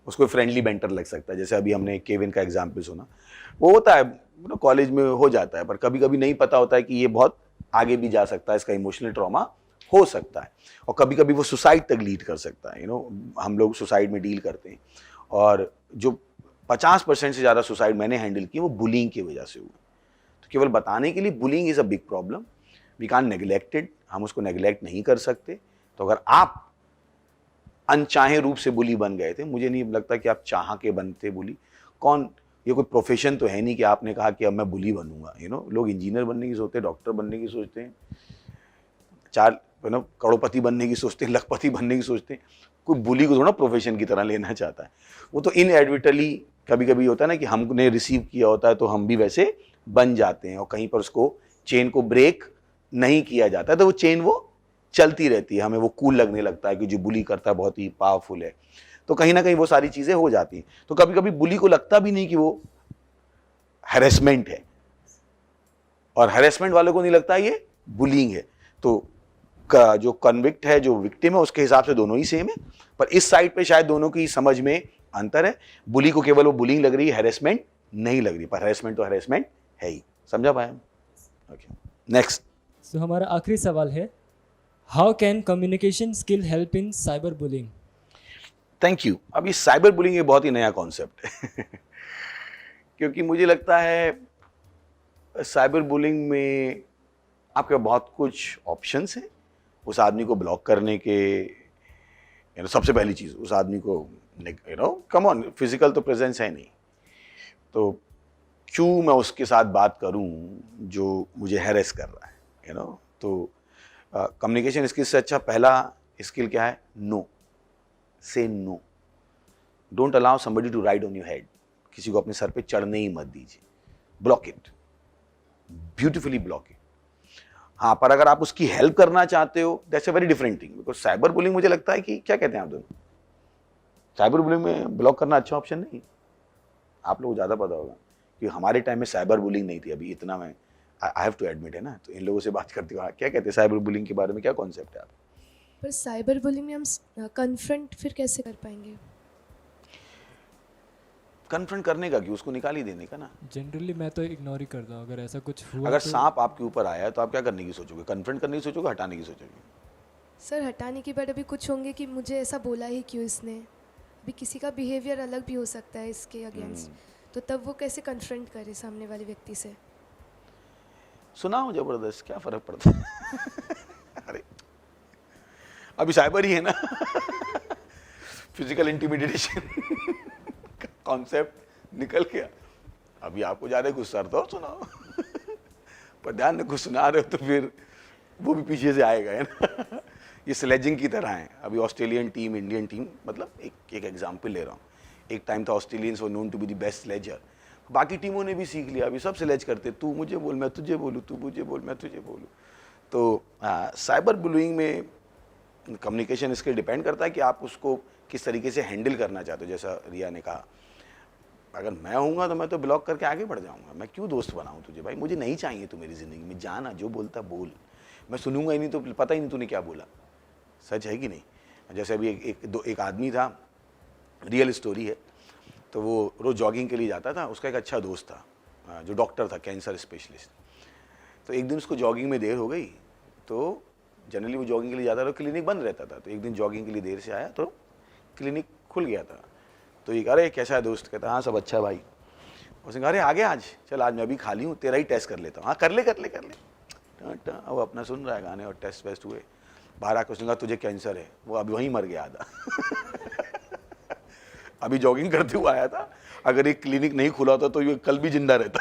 उसको फ्रेंडली बेंटर लग सकता है। जैसे अभी हमने केविन का एग्जाम्पल सुना, वो होता है कॉलेज में हो जाता है, पर कभी कभी नहीं पता होता है कि ये बहुत आगे भी जा सकता है, इसका इमोशनल ट्रॉमा हो सकता है, और कभी कभी वो सुसाइड तक लीड कर सकता है। हम लोग सुसाइड में डील करते हैं, और जो 50% से ज़्यादा सुसाइड मैंने हैंडल की वो बुलिंग की वजह से हुई। तो केवल बताने के लिए, bullying is a big problem, we can't neglected, हम उसको नेग्लेक्ट नहीं कर सकते। तो अगर आप अनचाहे रूप से बुली बन गए थे, मुझे नहीं लगता कि आप चाह के बनते बुली। कौन, ये कोई प्रोफेशन तो है नहीं कि आपने कहा कि अब मैं बुली बनूंगा। लोग इंजीनियर बनने की सोचते हैं, डॉक्टर बनने की सोचते हैं, करोड़पति बनने की सोचते हैं, लखपति बनने की सोचते हैं। कोई बुली को थोड़ा प्रोफेशन की तरह लेना चाहता है। वो तो इनएडवर्टली कभी कभी होता है ना कि हमने रिसीव किया होता है तो हम भी वैसे बन जाते हैं, और कहीं पर उसको चेन को ब्रेक नहीं किया जाता है, तो वो चेन वो चलती रहती है। हमें वो कूल लगने लगता है कि जो बुली करता है बहुत ही पावरफुल है, तो कहीं ना कहीं वो सारी चीजें हो जाती हैं। तो कभी कभी बुली को लगता भी नहीं कि वो हैरेसमेंट है, और हैरेसमेंट वालों को नहीं लगता ये बुलिंग है। तो जो कन्विक्ट है, जो विक्टिम है, उसके हिसाब से दोनों ही सेम है, पर इस साइड पे शायद दोनों की समझ में अंतर है। बुली को केवल वो बुलिंग लग रही है, हैरेसमेंट नहीं लग रही, पर हैरेसमेंट तो हैरेसमेंट है ही। समझा पाए? Okay, next. सो हमारा आखिरी सवाल है, how can communication skill help in cyber bullying? Thank you. अब ये साइबर बुलिंग ये बहुत ही नया कॉन्सेप्ट है क्योंकि मुझे लगता है साइबर बुलिंग में आपके बहुत कुछ ऑप्शंस हैं। उस आदमी को ब्लॉक करने के, सबसे पहली चीज़ उस आदमी को कम ऑन, फिजिकल तो प्रेजेंस है नहीं, तो क्यों मैं उसके साथ बात करूं जो मुझे हैरेस कर रहा है। तो कम्युनिकेशन स्किल से अच्छा पहला स्किल क्या है? No. Say no. Don't allow somebody to ride on your head. किसी को अपने सर पे चढ़ने ही मत दीजिए। Block it, beautifully block it. हाँ, पर अगर आप उसकी हेल्प करना चाहते हो, that's a very different thing, because cyber bullying मुझे लगता है कि, क्या कहते हैं आप दोनों, साइबर बुलिंग में ब्लॉक करना अच्छा ऑप्शन नहीं। आप लोगों को ज़्यादा पता होगा कि हमारे टाइम में साइबर बुलिंग नहीं थी, अभी इतना मैं आई हैव टू एडमिट, है ना। तो इन लोगों से बात करते हो, क्या कहते हैं साइबर बुलिंग के बारे में, क्या कॉन्सेप्ट है आप? पर साइबर बुलिंग में हम कन्फ्रंट फिर कैसे कर पाएंगे? कन्फ्रंट करने का क्यों, उसको निकाल ही देने का ना। जनरली मैं तो इग्नोर ही करता हूँ, अगर ऐसा कुछ हुआ अगर तो सांप आपके ऊपर आया तो आप क्या करने की सोचोगे? कन्फ्रंट करने की सोचोगे, हटाने की सोचोगे? सर हटाने के बाद अभी कुछ होंगे कि मुझे ऐसा बोला ही क्यों इसने, अभी किसी का बिहेवियर अलग भी हो सकता है इसके अगेंस्ट, तो तब वो कैसे कन्फ्रंट करे सामने वाले व्यक्ति से? सुनाओ जबरदस्त, क्या फर्क पड़ता है अरे अभी साइबर ही है ना फिजिकल इंटिमिडेशन कॉन्सेप्ट निकल गया। अभी आपको ज्यादा गुस्सा तो और सुनाओ पर ध्यान रखो, सुना रहे हो तो फिर वो भी पीछे से आएगा, है ना ये स्लेजिंग की तरह है। अभी ऑस्ट्रेलियन टीम, इंडियन टीम, मतलब एक एग्जांपल ले रहा हूँ। एक टाइम था Australians were known to be the best sledger, बाकी टीमों ने भी सीख लिया, अभी सब स्लेज करते, तू मुझे बोल मैं तुझे बोलूँ, तू मुझे बोल मैं तुझे बोलूँ। तो साइबर बुलिंग में कम्युनिकेशन स्किल डिपेंड करता है कि आप उसको किस तरीके से हैंडल करना चाहते हो। जैसा रिया ने कहा, अगर मैं होऊंगा तो मैं तो ब्लॉक करके आगे बढ़ जाऊंगा, मैं क्यों दोस्त बनाऊं तुझे, भाई मुझे नहीं चाहिए तू मेरी ज़िंदगी में, जाना जो बोलता बोल, मैं सुनूंगा ही नहीं तो पता ही नहीं तूने क्या बोला। सच है कि नहीं? जैसे अभी एक आदमी था, रियल स्टोरी है, तो वो रोज़ जॉगिंग के लिए जाता था। उसका एक अच्छा दोस्त था जो डॉक्टर था, कैंसर स्पेशलिस्ट। तो एक दिन उसको जॉगिंग में देर हो गई, तो जनरली वो जॉगिंग के लिए जाता था, क्लिनिक बंद रहता था। तो एक दिन जॉगिंग के लिए देर से आया तो क्लिनिक खुल गया था। तो ये अरे कैसा है दोस्त? कहता हाँ सब अच्छा है भाई। उसने कहा अरे आगे आज चल, आज मैं भी खाली हूँ, तेरा ही टेस्ट कर लेता हूँ। हाँ कर ले। वो अपना सुन रहा है गाने और टेस्ट वेस्ट हुए। बाहर आकर उसने कहा तुझे कैंसर है। वो अभी वहीं मर गया आधा। अभी जॉगिंग करते हुए आया था, अगर एक क्लिनिक नहीं खुला होता तो ये कल भी जिंदा रहता।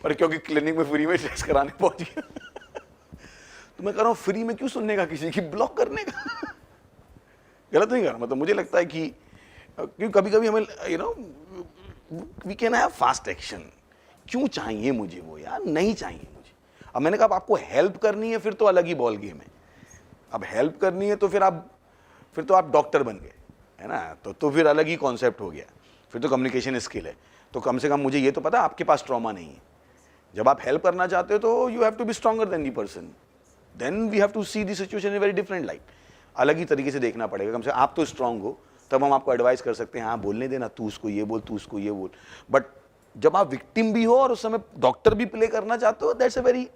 पर क्योंकि क्लिनिक में फ्री में टेस्ट कराने पहुंच गया। तो मैं कह रहा हूँ फ्री में क्यों सुनने का किसी की, ब्लॉक करने का। गलत नहीं कर रहा, मतलब मुझे लगता है कि क्योंकि कभी कभी हमें we can have fast action. क्यों चाहिए मुझे वो यार? नहीं चाहिए मुझे। अब मैंने कहा अब आपको हेल्प करनी है फिर तो अलग ही बॉल गेम है। अब हेल्प करनी है तो फिर तो आप डॉक्टर बन गए, है ना? तो फिर अलग ही कॉन्सेप्ट हो गया। फिर तो कम्युनिकेशन स्किल है। तो कम से कम मुझे ये तो पता आपके पास ट्रॉमा नहीं है। जब आप हेल्प करना चाहते हो तो you have to be stronger than the person. Then we have to see the situation in very different light. अलग ही तरीके से देखना पड़ेगा। कम से कम आप तो स्ट्रांग हो, तब हम आपको एडवाइस कर सकते हैं, हाँ बोलने देना, तू उसको ये बोल, तू उसको ये बोल। बट जब आप विक्टिम भी हो और उस समय डॉक्टर भी प्ले करना चाहते हो, that's a very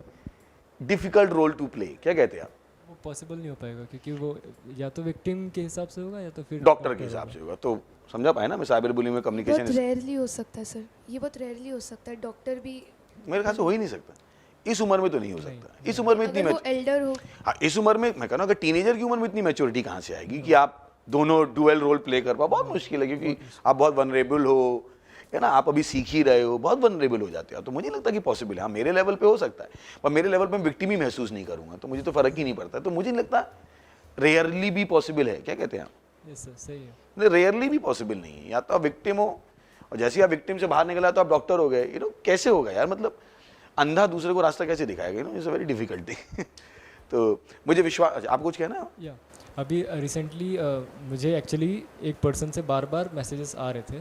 difficult role to play. क्या कहते हैं आप? वो पॉसिबल नहीं हो पाएगा, क्योंकि वो या तो विक्टिम के हिसाब से होगा या तो फिर डॉक्टर के हिसाब से होगा। तो समझा पाए ना मैं साइबर बुलिंग में बहुत कम्युनिकेशन रेयरली हो सकता है सर, ये बहुत रेयरली हो सकता है। डॉक्टर भी मेरे ख्याल से हो ही नहीं सकता। इस उम्र में तो नहीं हो सकता। इस उम्र में इतनी अगर वो एल्डर हो, हाँ, इस उम्र में मैं कह रहा हूँ कि टीनेजर की उम्र में इतनी मैच्योरिटी कहाँ से आएगी कि आप दोनों डुअल रोल प्ले कर पाओ? बहुत मुश्किल है, क्योंकि आप बहुत वनरेबल हो, है ना? आप अभी सीख ही रहे हो, बहुत वनरेबल हो जाते हो। तो मुझे नहीं लगता कि पॉसिबल है। हाँ मेरे लेवल पे हो सकता है, पर मेरे लेवल पे मैं विक्टिम ही महसूस नहीं करूंगा, तो मुझे तो फर्क ही नहीं पड़ता। तो मुझे नहीं लगता रेयरली भी पॉसिबल है। क्या कहते हैं आप? यस सर, सही है। नहीं, रेयरली भी पॉसिबल नहीं है। या तो आप विक्टिम हो, और जैसे ही आप विक्टिम से बाहर निकला तो आप डॉक्टर हो गए। कैसे होगा यार? मतलब अंधा दूसरे को रास्ता कैसे दिखाएगा? It's a very difficult thing. तो मुझे विश्वास, आपको कुछ कहना है? या अभी रिसेंटली मुझे एक्चुअली एक पर्सन से बार बार मैसेजेस आ रहे थे,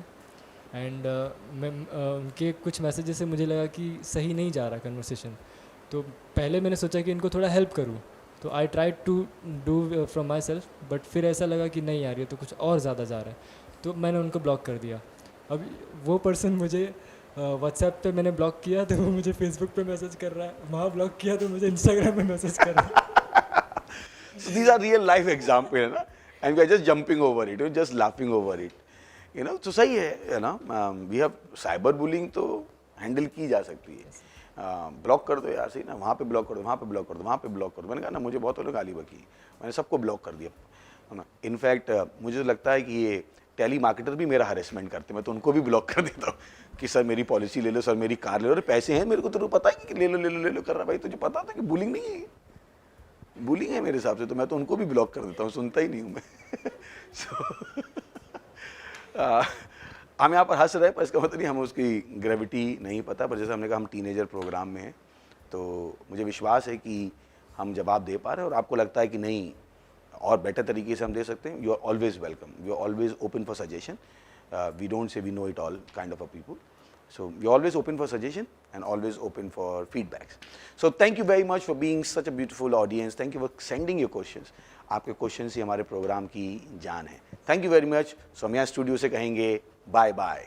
एंड मैं उनके कुछ मैसेजेस से मुझे लगा कि सही नहीं जा रहा कन्वर्सेशन। तो पहले मैंने सोचा कि इनको थोड़ा हेल्प करूं, तो I try to do from my self, but फिर ऐसा लगा कि नहीं यार ये तो कुछ और ज़्यादा जा रहा है, तो मैंने उनको ब्लॉक कर दिया। अब वो पर्सन मुझे व्हाट्सएप पे मैंने ब्लॉक किया तो वो मुझे फेसबुक पे मैसेज कर रहा है, वहाँ ब्लॉक किया तो मुझे इंस्टाग्राम पे मैसेज कर रहा है। So these are real life example, है ना? And we are just jumping over it, we're just laughing over it, तो सही है ना? We have cyber bullying तो हैंडल की जा सकती है। ब्लॉक कर दो यार, सही ना? वहाँ पे ब्लॉक कर दो, वहाँ पे ब्लॉक कर दो, वहाँ पे ब्लॉक कर दो। मैंने कहा ना, मुझे बहुत लोग गाली बकी, मैंने सबको ब्लॉक कर दिया, है ना? इनफैक्ट मुझे तो लगता है कि ये टेली मार्केटर भी मेरा हरेसमेंट करते, मैं तो उनको भी ब्लॉक कर देता हूँ कि सर मेरी पॉलिसी ले लो, सर मेरी कार ले लो, अरे पैसे हैं मेरे को, तो पता है कि ले लो कर रहा। भाई तुझे पता था कि बुलिंग नहीं है, बुलिंग है मेरे हिसाब से, तो मैं तो उनको भी ब्लॉक कर देता हूँ, सुनता ही नहीं हूँ मैं। हम यहाँ पर हंस रहे हैं, पर इसका मतलब नहीं हमें उसकी ग्रेविटी नहीं पता। पर जैसे हमने कहा हम टीनेजर प्रोग्राम में हैं, तो मुझे विश्वास है कि हम जवाब दे पा रहे हैं, और आपको लगता है कि नहीं और बेटर तरीके से हम दे सकते हैं। You are always welcome, you are always open for suggestion. We don't say we know it all kind of a people, so you're always open for suggestion and always open for feedbacks. So thank you very much for being such a beautiful audience. Thank you for sending your questions. आपके questions ही हमारे programme की जान है। Thank you very much. Saumya studio से कहेंगे bye bye.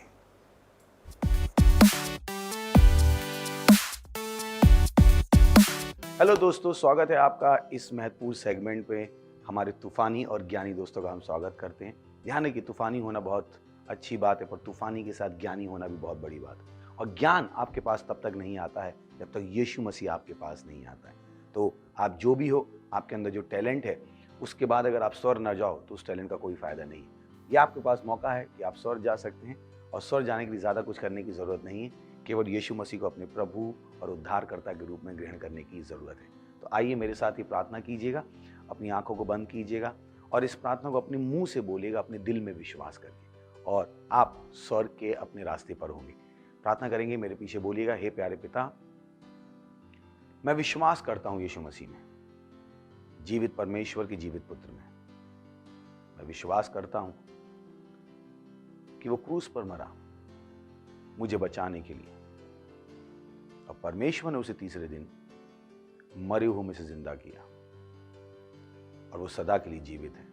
Hello दोस्तों, स्वागत है आपका इस महत्वपूर्ण सेगमेंट पे। हमारे तूफानी और ज्ञानी दोस्तों का हम स्वागत करते हैं। ध्यान है कि तूफानी होना बहुत अच्छी बात है, पर तूफानी के साथ ज्ञानी होना भी बहुत बड़ी बात है। और ज्ञान आपके पास तब तक नहीं आता है जब तक यीशु मसीह आपके पास नहीं आता है। तो आप जो भी हो, आपके अंदर जो टैलेंट है, उसके बाद अगर आप स्वर्ग न जाओ तो उस टैलेंट का कोई फ़ायदा नहीं है। यह आपके पास मौका है कि आप स्वर्ग जा सकते हैं, और स्वर्ग जाने के लिए ज़्यादा कुछ करने की ज़रूरत नहीं है, केवल यीशु मसीह को अपने प्रभु और उद्धारकर्ता के रूप में ग्रहण करने की ज़रूरत है। तो आइए मेरे साथ ही प्रार्थना कीजिएगा, अपनी आंखों को बंद कीजिएगा और इस प्रार्थना को अपने मुंह से बोलिएगा, अपने दिल में विश्वास करके, और आप स्वर्ग के अपने रास्ते पर होंगे। प्रार्थना करेंगे, मेरे पीछे बोलिएगा। हे प्यारे पिता, मैं विश्वास करता हूं यीशु मसीह में, जीवित परमेश्वर के जीवित पुत्र में। मैं विश्वास करता हूं कि वो क्रूस पर मरा मुझे बचाने के लिए, और परमेश्वर ने उसे तीसरे दिन मरे हुए में से जिंदा किया, और वो सदा के लिए जीवित है।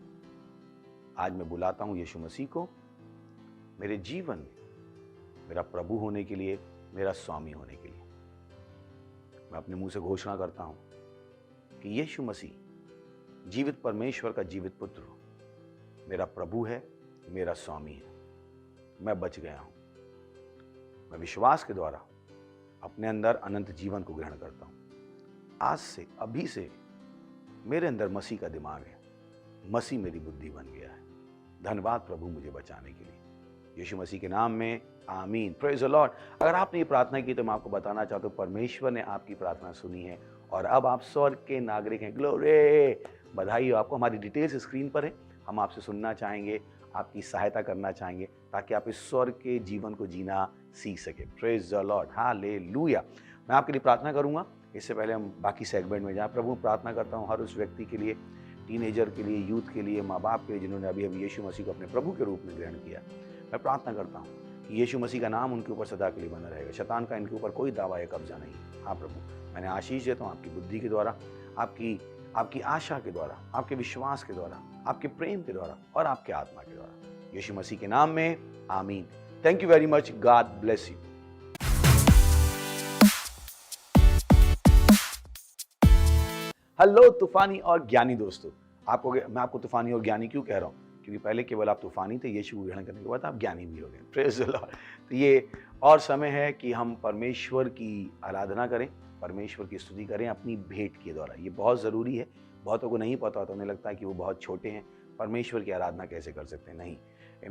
आज मैं बुलाता हूं यीशु मसीह को मेरे जीवन में मेरा प्रभु होने के लिए, मेरा स्वामी होने के लिए। मैं अपने मुंह से घोषणा करता हूं कि यीशु मसीह जीवित परमेश्वर का जीवित पुत्र हो, मेरा प्रभु है, मेरा स्वामी है। मैं बच गया हूं। मैं विश्वास के द्वारा अपने अंदर अनंत जीवन को ग्रहण करता हूं। आज से, अभी से मेरे अंदर मसीह का दिमाग है, मसीह मेरी बुद्धि बन गया है। धन्यवाद प्रभु मुझे बचाने के लिए, यीशु मसीह के नाम में आमीन। Praise the Lord. अगर आपने ये प्रार्थना की तो मैं आपको बताना चाहता हूँ परमेश्वर ने आपकी प्रार्थना सुनी है और अब आप स्वर्ग के नागरिक हैं। ग्लोरी, बधाई हो आपको। हमारी डिटेल्स स्क्रीन पर है। हम आपसे सुनना चाहेंगे, आपकी सहायता करना चाहेंगे ताकि आप इस स्वर्ग के जीवन को जीना सीख सके। Praise the Lord, hallelujah. मैं आपके लिए प्रार्थना करूंगा। इससे पहले हम बाकी सेगमेंट में जाएं, प्रभु प्रार्थना करता हूं हर उस व्यक्ति के लिए, टीनेजर के लिए, यूथ के लिए, माँ बाप के लिए जिन्होंने अभी अभी यीशु मसीह को अपने प्रभु के रूप में ग्रहण किया। मैं प्रार्थना करता हूँ कि यीशु मसीह का नाम उनके ऊपर सदा के लिए बना रहेगा। शैतान का इनके ऊपर कोई दावा या कब्जा नहीं। हाँ प्रभु, मैंने आशीष देता हूँ आपकी बुद्धि के द्वारा, आपकी आशा के द्वारा, आपके विश्वास के द्वारा, आपके प्रेम के द्वारा और आपके आत्मा के द्वारा, यीशु मसीह के नाम में आमीन। Thank you very much. God bless you. Hello तूफानी और ज्ञानी दोस्तों, मैं आपको तूफानी और ज्ञानी क्यों कह रहा हूँ? क्योंकि पहले केवल आप तूफानी थे, यीशु को ग्रहण करने के बाद आप ज्ञानी भी हो गए। Praise the Lord. तो ये और समय है कि हम परमेश्वर की आराधना करें, परमेश्वर की स्तुति करें अपनी भेंट के द्वारा। ये बहुत ज़रूरी है। बहुतों को नहीं पता होता, उन्हें लगता है कि वो बहुत छोटे हैं, परमेश्वर की आराधना कैसे कर सकते हैं। नहीं,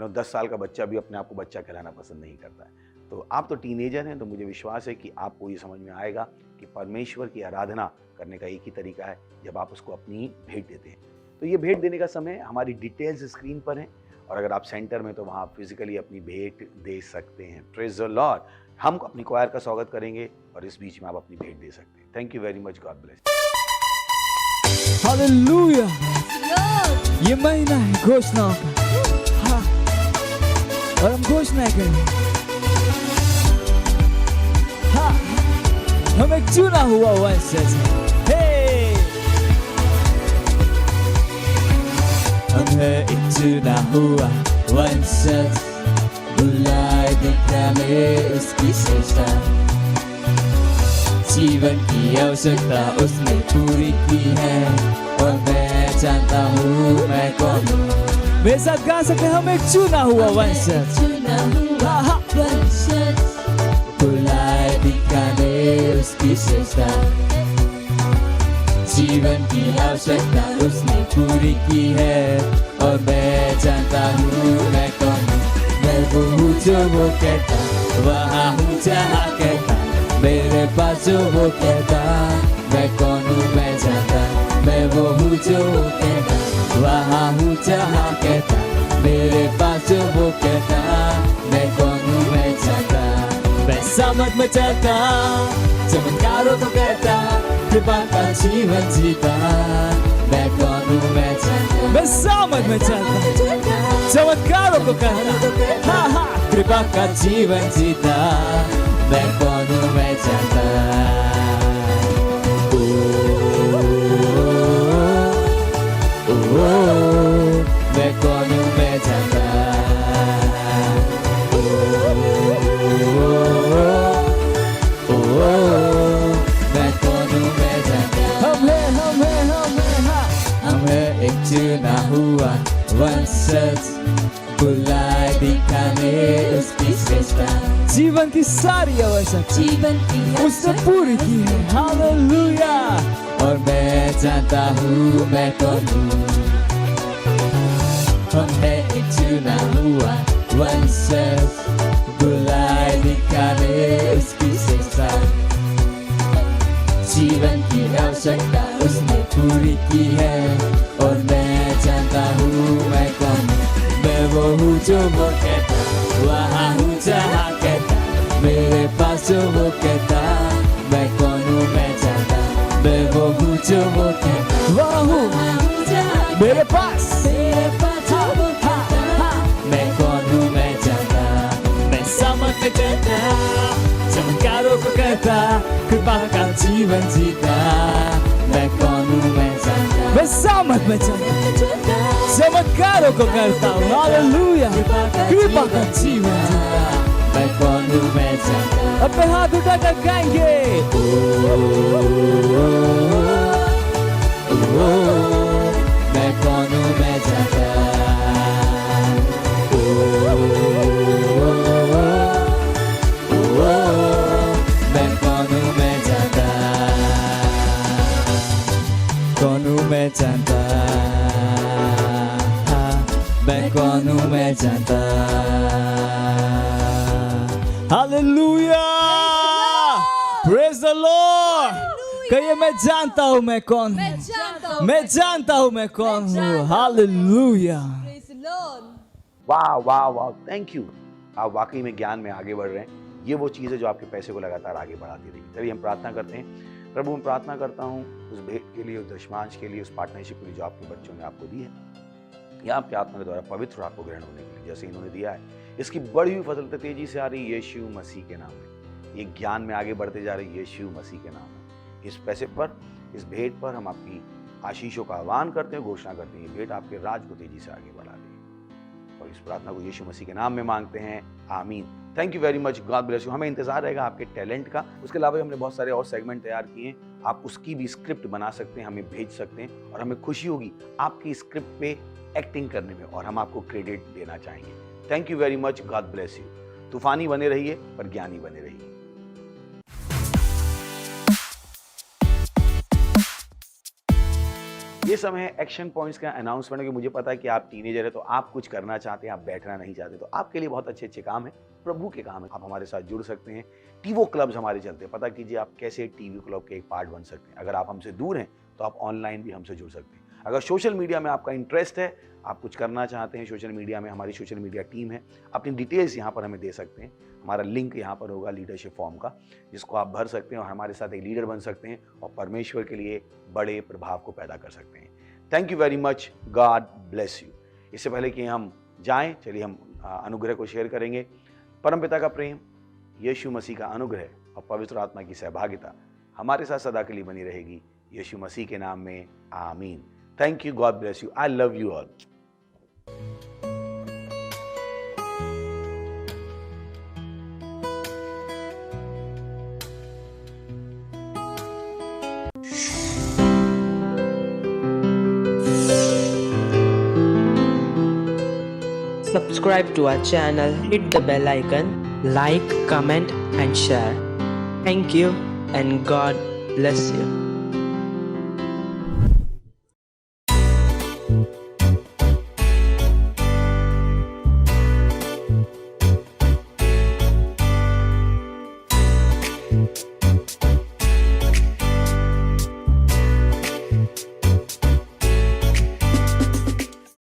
10 साल का बच्चा भी अपने आप को बच्चा कहलाना पसंद नहीं करता है। तो आप तो टीनेजर हैं, तो मुझे विश्वास है कि आपको ये समझ में आएगा कि परमेश्वर की आराधना करने का एक ही तरीका है, जब आप उसको अपनी भेंट देते हैं। तो ये भेंट देने का समय, हमारी डिटेल्स स्क्रीन पर हैं और अगर आप सेंटर में तो वहाँ आप फिजिकली अपनी भेंट दे सकते हैं। Praise the Lord. हम अपनी क्वायर का स्वागत करेंगे और इस बीच में आप अपनी भेंट दे सकते हैं। Thank you very much. God bless. Hallelujah. ये महीना है घोषणाओं का। हाँ, और हम घोषणा करें। हाँ, हम एक चुना हुआ वंशज हैं। हम है एक चुना हुआ वंशज, बुलाए देखा में उसकी श्रेष्ठता। जीवन की आवश्यकता उसने पूरी की है और मैं जानता हूँ मैं कौन हूँ। मेरे साथ गा सकते हम एक चुना हुआ वंशज, बुलाए दिखा में उसकी श्रेष्ठता। जीवन की आवश्यकता उसने पूरी की है और मैं जानता हूँ मैं कौन हूँ। मैं वो हूँ जो वो कहता, वहाँ हूँ जहाँ कहता। मेरे पास जो वो कहता, मैं कौन हूँ मैं जानता। मैं वो हूँ जो वो कहता, वहाँ हूँ जहाँ कहता। मेरे पास जो वो कहता, मैं कौन हूँ मैं जानता। मैं समझ में चलता, चमत्कारों को कहता, कृपा का जीवन जीता। मैं कौन हूँ मैं जानता। मैं समझ में चलता, चमत्कारों को कहता, हाँ हाँ, कृपा का जीवन जीता। मैं कौन हूँ मैं जानता। मैं कौन हूँ मैं जानता। मैं कौन हूँ मैं जानता। हम है एक चुना हुआ वंशज, बुलाए दिखाने उसकी श्रेष्ठता। जीवन की सारी आवश्यकता उसने पूरी की है। हालेलुया। और मैं जानता हूँ मैं कौन हूँ। हम है एक चुना हुआ वंशज, बुलाए दिखाने उसकी श्रेष्ठता। जीवन की आवश्यकता उसने पूरी की है और मैं जानता हूँ मैं कौन हूँ। मैं वो हूँ जो वो कहता, वहाँ हूँ जहाँ कहता। मेरे पास जो वो कहता, मैं कौन हूँ मैं जानता। मैं वो हूँ जो वो कहता, वहाँ हूँ मेरे पास जो वो कहता। मैं कौन हूँ मैं जानता। मैं समझ में कहता, चमत्कारों को कहता, कृपा का जीवन जीता। मैं कौन हूँ मैं जानता। मैं सामर्थ में चलता चमत्कारों को करता हूँ हालेलुया कृपा का जीवन जीता मैं कौन हूँ मैं जानता अपने हाथ उठाकर गाएंगे मैं कौन हूँ मैं जानता मैं कौन हूँ मैं जानता कौन हूँ मैं जानता मैं कौन हूँ मैं जानता हालेलुया प्रेज द लॉर्ड कहिए मैं जानता हूँ मैं कौन हूँ मैं जानता हूँ मैं कौन हूँ हालेलुया वाह वाह वाह थैंक यू आप वाकई में ज्ञान में आगे बढ़ रहे हैं ये वो चीज़ है जो आपके पैसे को लगातार आगे बढ़ाती रहेगी चलिए हम प्रार्थना करते हैं प्रभु मैं प्रार्थना करता हूँ उस भेंट के लिए उस दशमांश के लिए उस पार्टनरशिप के लिए जो आपके बच्चों ने आपको दी है या आपके आत्मा के द्वारा पवित्र आपको ग्रहण होने के लिए जैसे इन्होंने दिया है इसकी बढ़ी हुई फसल तेजी से आ रही यीशु मसीह के नाम में ये ज्ञान में आगे बढ़ते जा रही यीशु मसीह के नाम में इस पैसे पर इस भेंट पर हम आपकी आशीषों का आह्वान करते हैं घोषणा करते हैं ये भेंट आपके राज को तेजी से आगे बढ़ा देगी और इस प्रार्थना को यीशु मसीह के नाम में मांगते हैं आमीन thank you very much God bless you हमें इंतजार रहेगा आपके टैलेंट का उसके अलावा हमने बहुत सारे और सेगमेंट तैयार किए हैं आप उसकी भी स्क्रिप्ट बना सकते हैं हमें भेज सकते हैं और हमें खुशी होगी आपकी स्क्रिप्ट पे एक्टिंग करने में और हम आपको क्रेडिट देना चाहेंगे thank you very much God bless you तूफानी बने रहिए पर ज्ञानी बने रहिए ये समय है एक्शन पॉइंट्स का अनाउंसमेंट कि मुझे पता है कि आप टीनेजर है तो आप कुछ करना चाहते हैं आप बैठना नहीं चाहते तो आपके लिए बहुत अच्छे अच्छे काम है प्रभु के काम है आप हमारे साथ जुड़ सकते हैं टीवो क्लब्स हमारे चलते हैं पता कीजिए आप कैसे टीवी क्लब के एक पार्ट बन सकते हैं अगर आप हमसे दूर हैं तो आप ऑनलाइन भी हमसे जुड़ सकते हैं अगर सोशल मीडिया में आपका इंटरेस्ट है आप कुछ करना चाहते हैं सोशल मीडिया में हमारी सोशल मीडिया टीम है अपनी डिटेल्स यहाँ पर हमें दे सकते हैं हमारा लिंक यहाँ पर होगा लीडरशिप फॉर्म का जिसको आप भर सकते हैं और हमारे साथ एक लीडर बन सकते हैं और परमेश्वर के लिए बड़े प्रभाव को पैदा कर सकते हैं thank you very much God bless you इससे पहले कि हम जाएं चलिए हम अनुग्रह को शेयर करेंगे परमपिता का प्रेम यीशु मसीह का अनुग्रह और पवित्र आत्मा की सहभागिता हमारे साथ सदा के लिए बनी रहेगी यीशु मसीह के नाम में आमीन thank you God bless you I love you all Subscribe to our channel, hit the bell icon, like, comment and share. Thank you and God bless you.